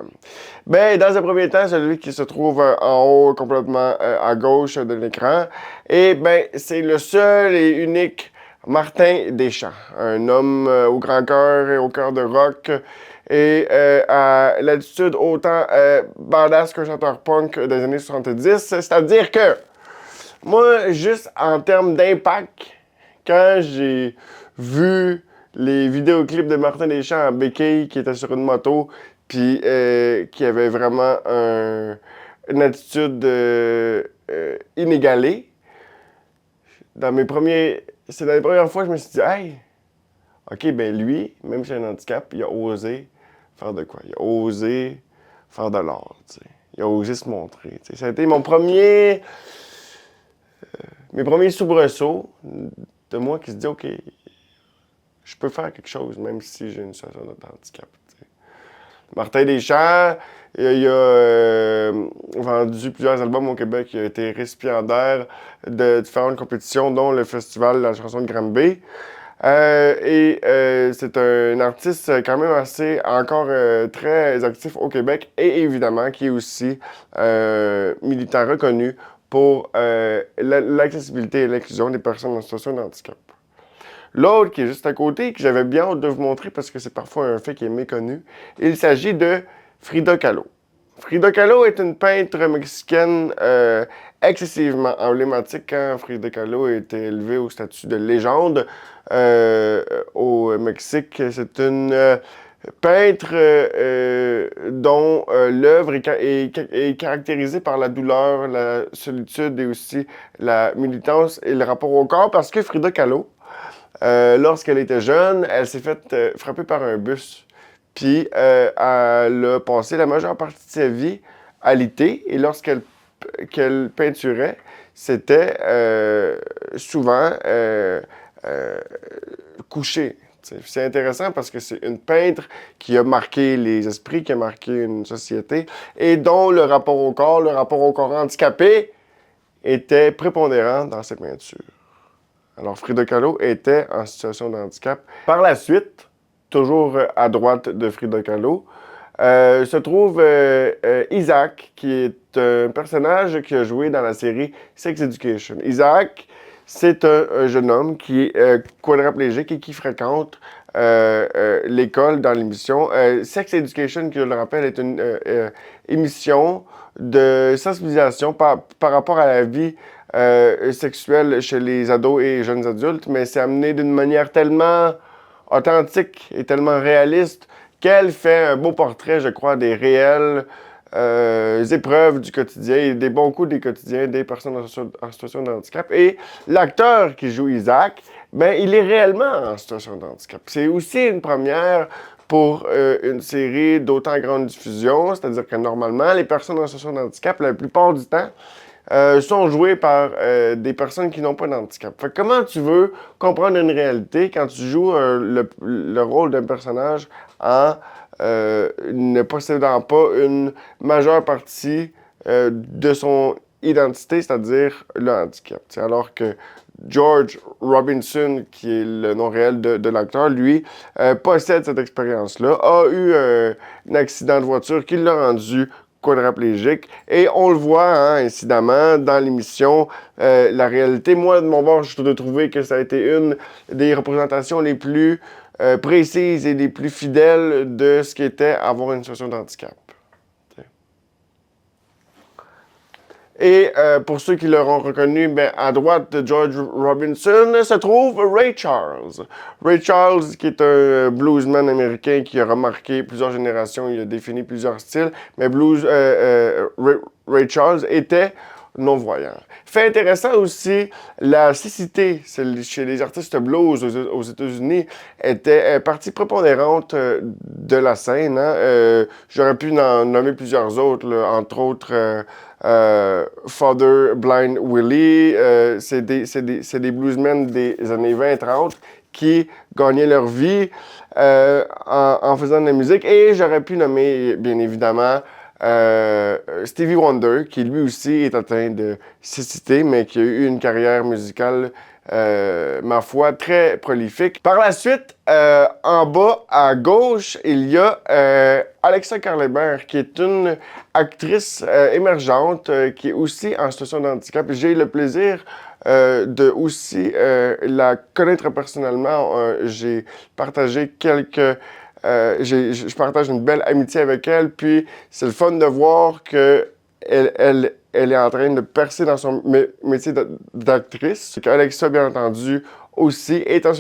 Ben, dans un premier temps, celui qui se trouve en haut, complètement à gauche de l'écran, et ben, c'est le seul et unique Martin Deschamps, un homme au grand cœur et au cœur de rock, et à l'attitude autant badass qu'un chanteur punk des années 70. C'est-à-dire que, moi, juste en termes d'impact, quand j'ai vu les vidéoclips de Martin Deschamps en béquille qui était sur une moto, puis qui avait vraiment une attitude inégalée, c'est dans les premières fois que je me suis dit, hey, OK, ben lui, même si il a un handicap, il a osé faire de quoi? Il a osé faire de l'art, tu sais. Il a osé se montrer, tu sais. Ça a été mes premiers soubresauts de moi qui se dit, OK, je peux faire quelque chose, même si j'ai une situation de handicap, tu sais. Martin Deschamps, il a vendu plusieurs albums au Québec. Il a été récipiendaire de différentes compétitions, dont le festival de la chanson de Granby. C'est un artiste quand même encore très actif au Québec et évidemment qui est aussi militant reconnu pour l'accessibilité et l'inclusion des personnes en situation de handicap. L'autre qui est juste à côté, que j'avais bien hâte de vous montrer parce que c'est parfois un fait qui est méconnu, il s'agit de Frida Kahlo. Frida Kahlo est une peintre mexicaine excessivement emblématique quand Frida Kahlo a été élevée au statut de légende au Mexique. C'est une peintre dont l'œuvre est caractérisée par la douleur, la solitude et aussi la militance et le rapport au corps parce que Frida Kahlo, lorsqu'elle était jeune, elle s'est faite frapper par un bus. Puis elle a passé la majeure partie de sa vie alitée. Et qu'elle peinturait, c'était souvent couché. C'est intéressant parce que c'est une peintre qui a marqué les esprits, qui a marqué une société et dont le rapport au corps handicapé était prépondérant dans ses peintures. Alors, Frida Kahlo était en situation de handicap. Par la suite, toujours à droite de Frida Kahlo, se trouve Isaac, qui est un personnage qui a joué dans la série Sex Education. Isaac, c'est un jeune homme qui est quadraplégique et qui fréquente l'école dans l'émission. Sex Education, qui je le rappelle, est une émission de sensibilisation par rapport à la vie sexuelle chez les ados et jeunes adultes, mais c'est amené d'une manière tellement authentique et tellement réaliste qu'elle fait un beau portrait, je crois, des réelles épreuves du quotidien et des bons coups des quotidiens des personnes en situation de handicap. Et l'acteur qui joue Isaac, ben, il est réellement en situation de handicap. C'est aussi une première pour une série d'autant grande diffusion, c'est-à-dire que normalement, les personnes en situation de handicap, la plupart du temps, sont jouées par des personnes qui n'ont pas d'handicap. Fait que comment tu veux comprendre une réalité quand tu joues le rôle d'un personnage en ne possédant pas une majeure partie de son identité, c'est-à-dire le handicap. T'sais, alors que George Robinson, qui est le nom réel de l'acteur, lui, possède cette expérience-là, a eu un accident de voiture qui l'a rendu quadraplégique. Et on le voit, hein, incidemment, dans l'émission, la réalité. Moi, de mon bord, je trouve trouvé que ça a été une des représentations les plus précises et les plus fidèles de ce qu'était avoir une situation de handicap. Et pour ceux qui l'auront reconnu, ben, à droite de George Robinson se trouve Ray Charles. Ray Charles, qui est un bluesman américain qui a remarqué plusieurs générations, il a défini plusieurs styles, mais Ray Charles était non-voyant. Fait intéressant aussi, la cécité chez les artistes blues aux États-Unis était partie prépondérante de la scène. Hein? J'aurais pu en nommer plusieurs autres, là, entre autres Father Blind Willie. C'est des bluesmen des années 20-30 qui gagnaient leur vie en faisant de la musique. Et j'aurais pu nommer, bien évidemment, Stevie Wonder, qui lui aussi est atteint de cécité, mais qui a eu une carrière musicale, ma foi, très prolifique. Par la suite, en bas à gauche, il y a Alexa Carlebert, qui est une actrice émergente, qui est aussi en situation de handicap. J'ai le plaisir de aussi la connaître personnellement. J'ai partagé quelques... je partage une belle amitié avec elle, puis c'est le fun de voir que elle est en train de percer dans son métier d'actrice. Alexa, bien entendu, aussi est en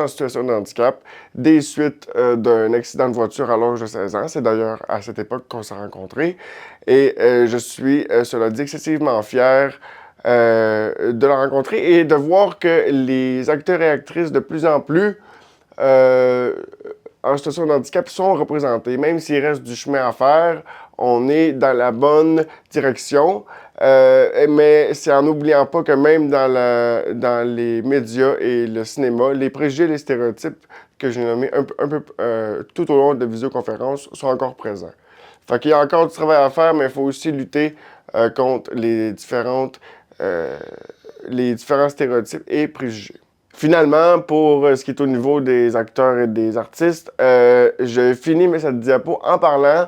situation de handicap des suites d'un accident de voiture à l'âge de 16 ans. C'est d'ailleurs à cette époque qu'on s'est rencontrés. Et je suis, cela dit, excessivement fier de la rencontrer et de voir que les acteurs et actrices de plus en plus en situation de handicap sont représentés. Même s'il reste du chemin à faire, on est dans la bonne direction. Mais c'est en n'oubliant pas que même dans les médias et le cinéma, les préjugés et les stéréotypes que j'ai nommés un peu tout au long de la visioconférence sont encore présents. Fait qu'il y a encore du travail à faire, mais il faut aussi lutter contre les différents stéréotypes et préjugés. Finalement, pour ce qui est au niveau des acteurs et des artistes, je finis cette diapo en parlant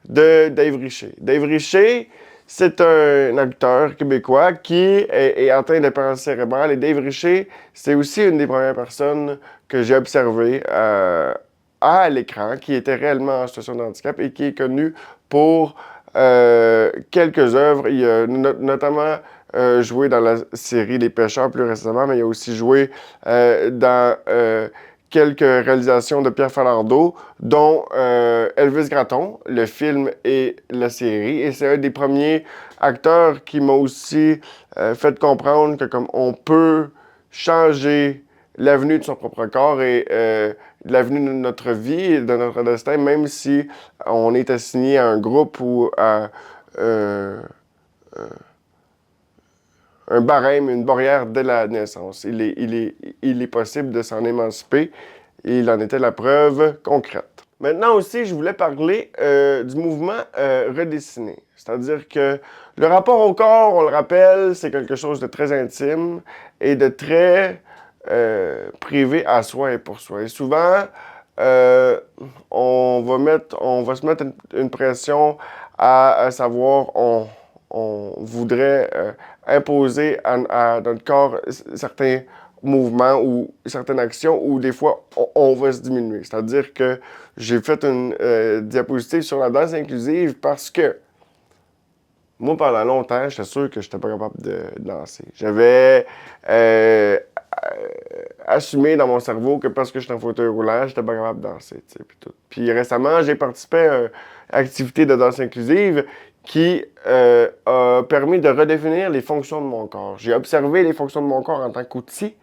de Dave Richer. Dave Richer, c'est un acteur québécois qui est atteint de paralysie cérébrale. Et Dave Richer, c'est aussi une des premières personnes que j'ai observées à l'écran, qui était réellement en situation de handicap et qui est connu pour quelques œuvres. Il a notamment joué dans la série Les Pêcheurs plus récemment, mais il a aussi joué dans quelques réalisations de Pierre Falardeau, dont Elvis Gratton, le film et la série. Et c'est un des premiers acteurs qui m'a aussi fait comprendre que comme on peut changer l'avenue de son propre corps et l'avenue de notre vie et de notre destin, même si on est assigné à un groupe ou à un barème, une barrière dès la naissance. Il est possible de s'en émanciper et il en était la preuve concrète. Maintenant aussi, je voulais parler du mouvement redessiné. C'est-à-dire que le rapport au corps, on le rappelle, c'est quelque chose de très intime et de très privé à soi et pour soi. Et souvent, on va se mettre une pression à savoir, on voudrait imposer à notre corps certains mouvements ou certaines actions où des fois on va se diminuer. C'est-à-dire que j'ai fait une diapositive sur la danse inclusive parce que moi, pendant longtemps, j'étais sûr que je n'étais pas capable de danser. J'avais assumé dans mon cerveau que parce que j'étais en fauteuil roulant, j'étais pas capable de danser. Puis récemment, j'ai participé à une activité de danse inclusive qui a permis de redéfinir les fonctions de mon corps. J'ai observé les fonctions de mon corps en tant qu'outil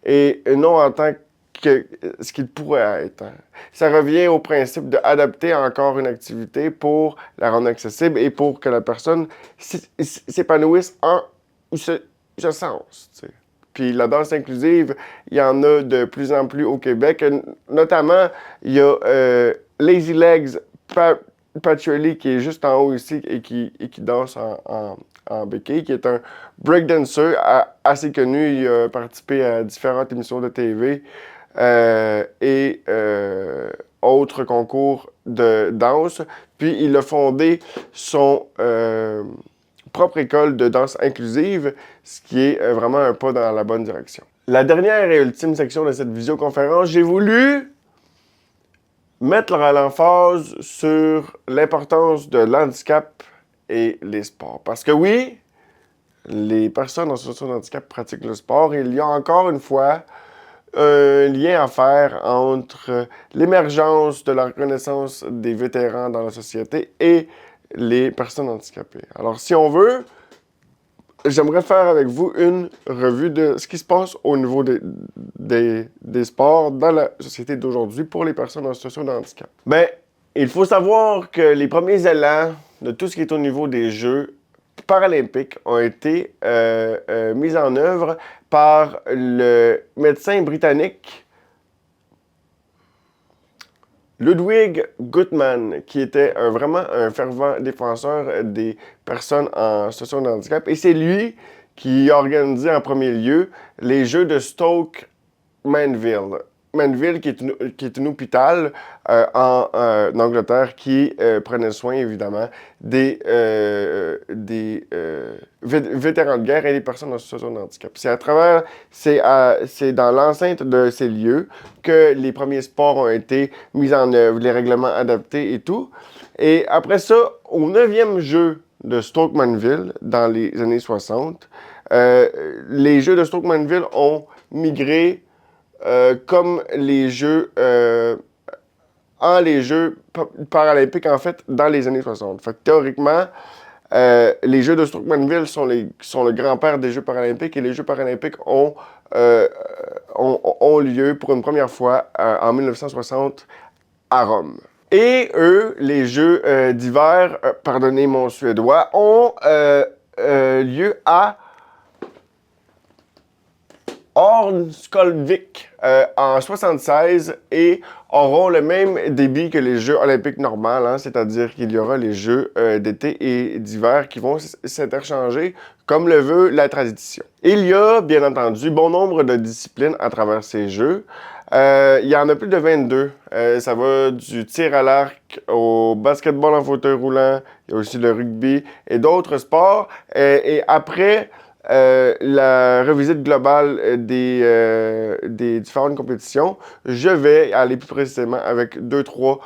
et non en tant que ce qu'il pourrait être. Ça revient au principe d'adapter encore une activité pour la rendre accessible et pour que la personne s'épanouisse en ce sens. T'sais. Puis la danse inclusive, il y en a de plus en plus au Québec. Notamment, il y a Lazy Legs Patrioli qui est juste en haut ici et qui danse en béquille, qui est un breakdancer assez connu. Il a participé à différentes émissions de TV et autres concours de danse. Puis il a fondé son propre école de danse inclusive, ce qui est vraiment un pas dans la bonne direction. La dernière et ultime section de cette visioconférence, j'ai voulu mettre l'emphase sur l'importance de l'handicap et les sports. Parce que oui, les personnes en situation de handicap pratiquent le sport et il y a encore une fois un lien à faire entre l'émergence de la reconnaissance des vétérans dans la société et les personnes handicapées. Alors, si on veut, j'aimerais faire avec vous une revue de ce qui se passe au niveau des sports dans la société d'aujourd'hui pour les personnes en situation de handicap. Bien, il faut savoir que les premiers élans de tout ce qui est au niveau des Jeux paralympiques ont été mis en œuvre par le médecin britannique Ludwig Guttmann, qui était vraiment un fervent défenseur des personnes en situation de handicap. Et c'est lui qui a organisé en premier lieu les Jeux de Stoke Mandeville. Mandeville, qui est un hôpital en Angleterre qui prenait soin, évidemment, des vétérans de guerre et des personnes en situation de handicap. C'est dans l'enceinte de ces lieux que les premiers sports ont été mis en œuvre, les règlements adaptés et tout. Et après ça, au 9e jeu de Stoke Mandeville, dans les années 60, les Jeux de Stoke Mandeville ont migré comme les Jeux les Jeux paralympiques, en fait, dans les années 60. Fait que théoriquement, les Jeux de Stoke Mandeville sont le grand-père des Jeux paralympiques et les Jeux paralympiques ont lieu pour une première fois en 1960 à Rome. Et eux, les Jeux d'hiver, pardonnez mon suédois, ont lieu à Örnsköldsvik en 76 et auront le même débit que les Jeux olympiques normales, hein, c'est-à-dire qu'il y aura les Jeux d'été et d'hiver qui vont s'interchanger comme le veut la tradition. Il y a, bien entendu, bon nombre de disciplines à travers ces Jeux. Il y en a plus de 22. Ça va du tir à l'arc au basketball en fauteuil roulant, il y a aussi le rugby et d'autres sports. Et après la revisite globale des différentes compétitions, je vais aller plus précisément avec 2-3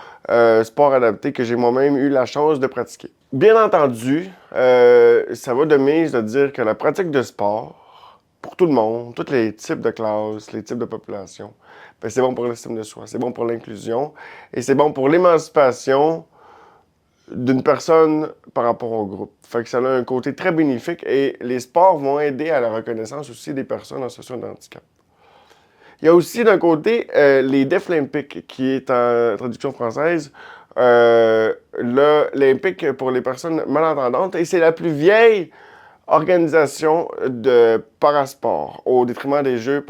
sports adaptés que j'ai moi-même eu la chance de pratiquer. Bien entendu, ça va de mise de dire que la pratique de sport, pour tout le monde, tous les types de classes, les types de population, ben c'est bon pour l'estime de soi, c'est bon pour l'inclusion et c'est bon pour l'émancipation d'une personne par rapport au groupe. Fait que ça a un côté très bénéfique et les sports vont aider à la reconnaissance aussi des personnes en situation de handicap. Il y a aussi d'un côté les Deaflympics, qui est en traduction française, l'Olympique pour les personnes malentendantes et c'est la plus vieille organisation de parasport au détriment des Jeux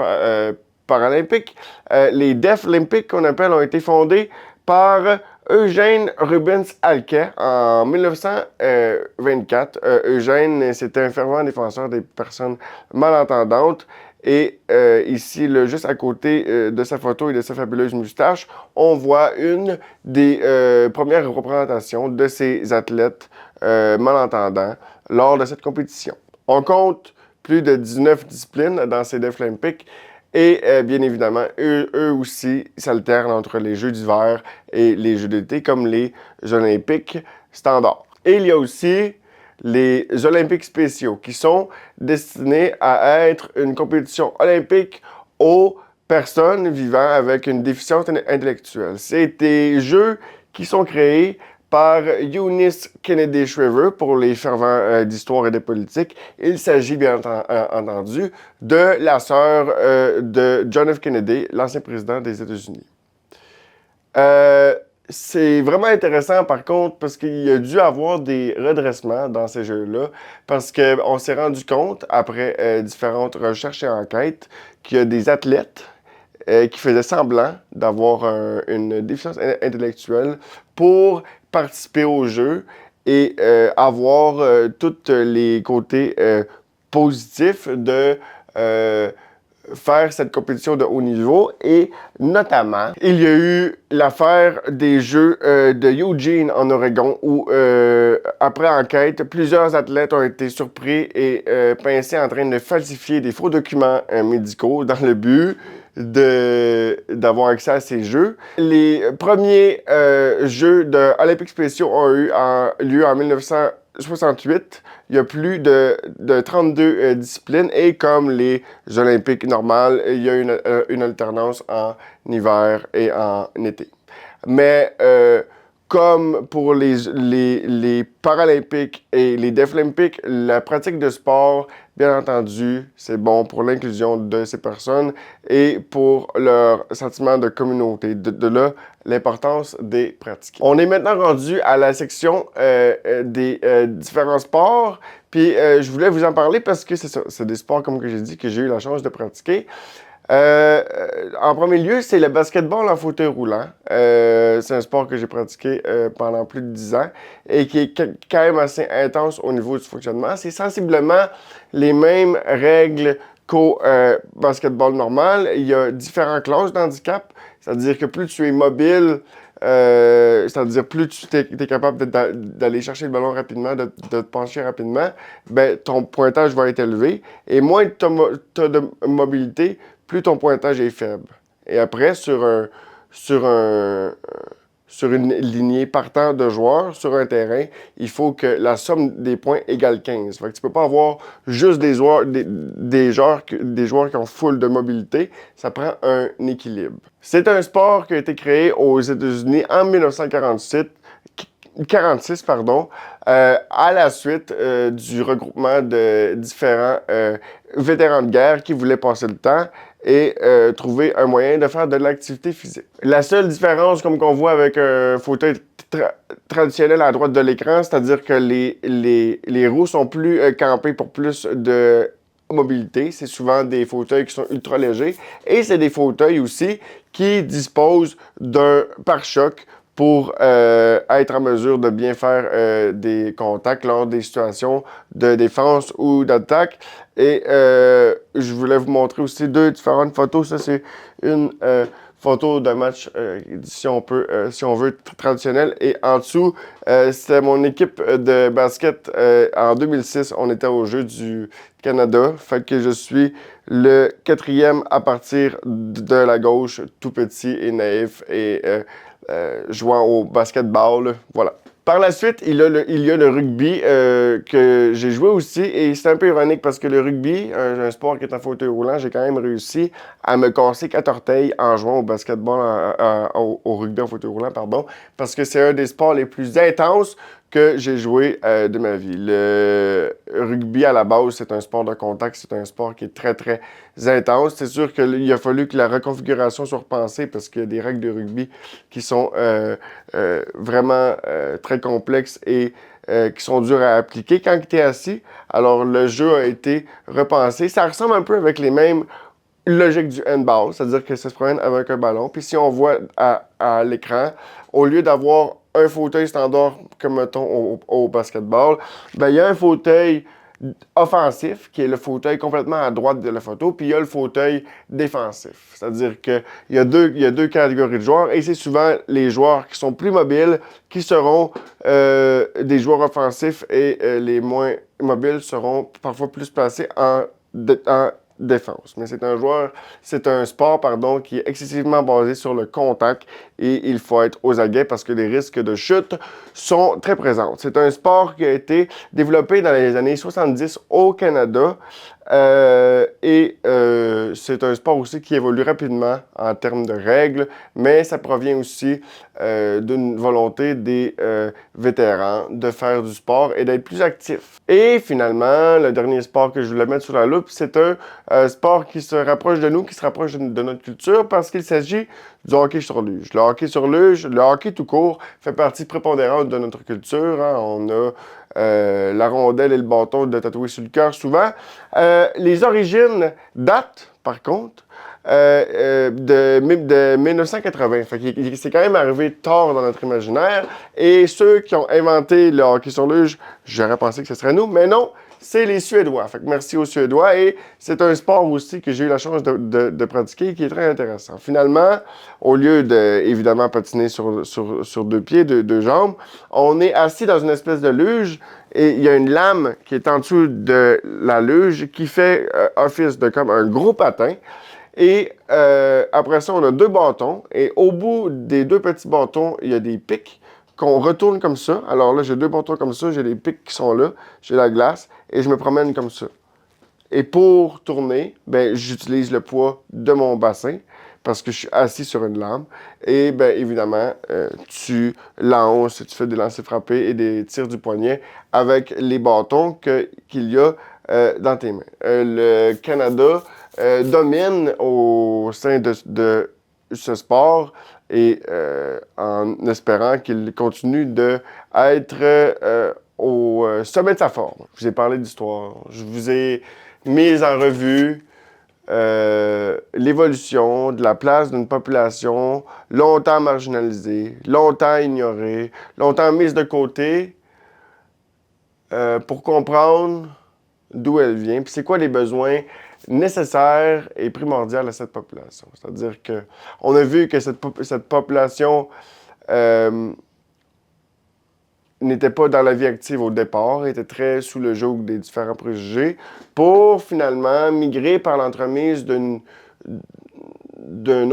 paralympiques. Les Deaflympics, qu'on appelle, ont été fondés par Eugène Rubens Alquet en 1924. Eugène, c'était un fervent défenseur des personnes malentendantes. Et ici, juste à côté de sa photo et de sa fabuleuse moustache, on voit une des premières représentations de ces athlètes malentendants lors de cette compétition. On compte plus de 19 disciplines dans ces Deaflympics. Et bien évidemment, eux aussi s'alternent entre les Jeux d'hiver et les Jeux d'été, comme les Olympiques standards. Et il y a aussi les Olympiques spéciaux, qui sont destinés à être une compétition olympique aux personnes vivant avec une déficience intellectuelle. C'est des jeux qui sont créés par Eunice Kennedy Shriver pour les fervents d'histoire et de politique. Il s'agit bien entendu de la sœur de John F. Kennedy, l'ancien président des États-Unis. C'est vraiment intéressant par contre parce qu'il y a dû avoir des redressements dans ces jeux-là parce qu'on s'est rendu compte, après différentes recherches et enquêtes, qu'il y a des athlètes qui faisaient semblant d'avoir une déficience intellectuelle pour participer au jeu et avoir tous les côtés positifs de faire cette compétition de haut niveau et notamment, il y a eu l'affaire des Jeux de Eugene en Oregon où, après enquête, plusieurs athlètes ont été surpris et pincés en train de falsifier des faux documents médicaux dans le but d'avoir accès à ces jeux. Les premiers Jeux olympiques spéciaux ont eu lieu en 1968. Il y a plus de 32 disciplines et comme les Olympiques normales, il y a une alternance en hiver et en été. Mais comme pour les Paralympiques et les Deaflympics, la pratique de sport, bien entendu, c'est bon pour l'inclusion de ces personnes et pour leur sentiment de communauté. De là, l'importance des pratiquer. On est maintenant rendu à la section des différents sports. Puis je voulais vous en parler parce que c'est des sports, comme que j'ai dit, que j'ai eu la chance de pratiquer. En premier lieu, c'est le basketball en fauteuil roulant. C'est un sport que j'ai pratiqué pendant plus de 10 ans et qui est quand même assez intense au niveau du fonctionnement. C'est sensiblement les mêmes règles qu'au basketball normal. Il y a différentes classes d'handicap, c'est-à-dire que plus tu es mobile, c'est-à-dire plus tu es capable d'aller chercher le ballon rapidement, de te pencher rapidement, ben, ton pointage va être élevé. Et moins tu as de mobilité, plus ton pointage est faible. Et après, sur un, sur une lignée partant de joueurs sur un terrain, il faut que la somme des points égale 15. Fait que tu peux pas avoir juste des joueurs qui ont full de mobilité. Ça prend un équilibre. C'est un sport qui a été créé aux États-Unis en 1946, pardon, à la suite du regroupement de différents vétérans de guerre qui voulaient passer le temps et trouver un moyen de faire de l'activité physique. La seule différence, comme qu'on voit avec un fauteuil traditionnel à droite de l'écran, c'est-à-dire que les roues sont plus campées pour plus de mobilité. C'est souvent des fauteuils qui sont ultra légers et c'est des fauteuils aussi qui disposent d'un pare-choc pour être en mesure de bien faire des contacts lors des situations de défense ou d'attaque. Et je voulais vous montrer aussi deux différentes photos. Ça, c'est une photo d'un match, si on veut, traditionnel. Et en dessous, c'était mon équipe de basket en 2006. On était aux Jeux du Canada. Fait que je suis le quatrième à partir de la gauche, tout petit et naïf et jouant au basketball. Voilà. Par la suite, il y a le rugby que j'ai joué aussi. Et c'est un peu ironique parce que le rugby, un sport qui est en fauteuil roulant, j'ai quand même réussi à me casser 4 orteils en jouant au basketball, au rugby en fauteuil roulant, pardon, parce que c'est un des sports les plus intenses que j'ai joué de ma vie. Le rugby, à la base, c'est un sport de contact, c'est un sport qui est très, très intense. C'est sûr qu'il a fallu que la reconfiguration soit repensée parce qu'il y a des règles de rugby qui sont vraiment très complexes et qui sont dures à appliquer quand tu es assis. Alors, le jeu a été repensé. Ça ressemble un peu avec les mêmes logiques du handball, c'est-à-dire que ça se promène avec un ballon. Puis si on voit à l'écran, au lieu d'avoir un fauteuil standard comme, mettons, au basketball, ben, il y a un fauteuil offensif, qui est le fauteuil complètement à droite de la photo, puis il y a le fauteuil défensif. C'est-à-dire qu'il y a deux catégories de joueurs, et c'est souvent les joueurs qui sont plus mobiles qui seront des joueurs offensifs, et les moins mobiles seront parfois plus placés en défense. Mais c'est un sport, pardon, qui est excessivement basé sur le contact et il faut être aux aguets parce que les risques de chute sont très présents. C'est un sport qui a été développé dans les années 70 au Canada c'est un sport aussi qui évolue rapidement en termes de règles, mais ça provient aussi d'une volonté des vétérans de faire du sport et d'être plus actifs. Et finalement, le dernier sport que je voulais mettre sur la loupe, c'est un sport qui se rapproche de nous, qui se rapproche de notre culture parce qu'il s'agit du hockey sur luge. Le hockey sur luge, le hockey tout court, fait partie prépondérante de notre culture. Hein. On a la rondelle et le bâton de tatouer sur le cœur souvent. Les origines datent, par contre, de 1980. C'est quand même arrivé tard dans notre imaginaire. Et ceux qui ont inventé le hockey sur luge, j'aurais pensé que ce serait nous, mais non, c'est les Suédois. Fait que merci aux Suédois. Et c'est un sport aussi que j'ai eu la chance de pratiquer qui est très intéressant. Finalement, au lieu de, évidemment, patiner sur deux pieds, deux jambes, on est assis dans une espèce de luge et il y a une lame qui est en dessous de la luge qui fait office de comme un gros patin. Et après ça, on a deux bâtons. Et au bout des deux petits bâtons, il y a des pics qu'on retourne comme ça. Alors là, j'ai deux bâtons comme ça, j'ai les pics qui sont là, j'ai la glace, et je me promène comme ça. Et pour tourner, ben, j'utilise le poids de mon bassin parce que je suis assis sur une lame. Et bien évidemment, tu lances, tu fais des lancers frappés et des tirs du poignet avec les bâtons qu'il y a dans tes mains. Le Canada domine au sein de ce sport et en espérant qu'il continue d'être au sommet de sa forme. Je vous ai parlé d'histoire, je vous ai mis en revue l'évolution de la place d'une population longtemps marginalisée, longtemps ignorée, longtemps mise de côté, pour comprendre d'où elle vient, puis c'est quoi les besoins nécessaires et primordiaux à cette population. C'est-à-dire qu'on a vu que cette population n'était pas dans la vie active au départ, était très sous le joug des différents préjugés, pour finalement migrer par l'entremise d'une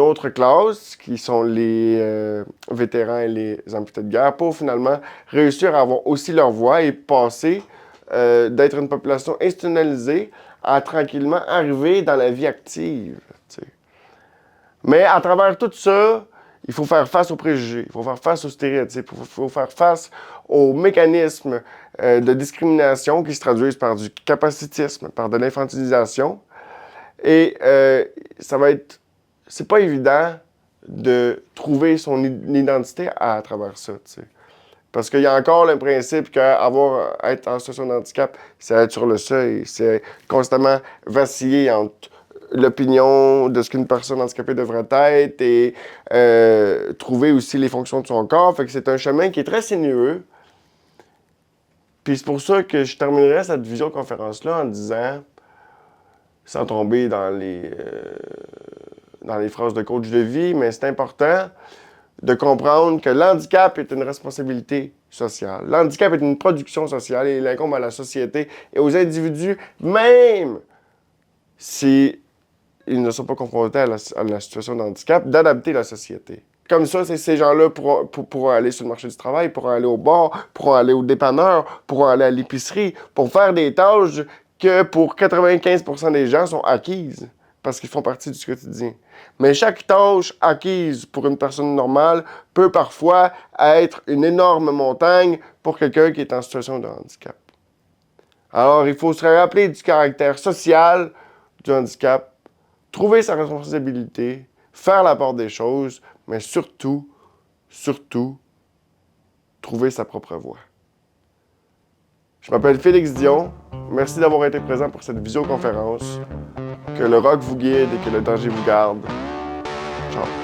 autre classe, qui sont les vétérans et les amputés de guerre, pour finalement réussir à avoir aussi leur voix et passer d'être une population institutionnalisée à tranquillement arriver dans la vie active. T'sais. Mais à travers tout ça, il faut faire face aux préjugés, il faut faire face aux stéréotypes, il faut faire face aux mécanismes de discrimination qui se traduisent par du capacitisme, par de l'infantilisation. Et ça va être... C'est pas évident de trouver son identité à travers ça, tu sais. Parce qu'il y a encore le principe qu'être en situation de handicap, c'est être sur le seuil, c'est constamment vaciller entre l'opinion de ce qu'une personne handicapée devrait être et trouver aussi les fonctions de son corps. Fait que c'est un chemin qui est très sinueux. Puis c'est pour ça que je terminerai cette visioconférence-là en disant, sans tomber dans les phrases de coach de vie, mais c'est important de comprendre que l'handicap est une responsabilité sociale. L'handicap est une production sociale et il incombe à la société et aux individus, même si ils ne sont pas confrontés à la situation de handicap, d'adapter la société. Comme ça, ces gens-là pourront aller sur le marché du travail, pourront aller au bar, pourront aller au dépanneur, pourront aller à l'épicerie, pour faire des tâches que pour 95% des gens sont acquises, parce qu'ils font partie du quotidien. Mais chaque tâche acquise pour une personne normale peut parfois être une énorme montagne pour quelqu'un qui est en situation de handicap. Alors, il faut se rappeler du caractère social du handicap, trouver sa responsabilité, faire la part des choses, mais surtout, trouver sa propre voie. Je m'appelle Félix Dion. Merci d'avoir été présent pour cette visioconférence. Que le rock vous guide et que le danger vous garde. Ciao.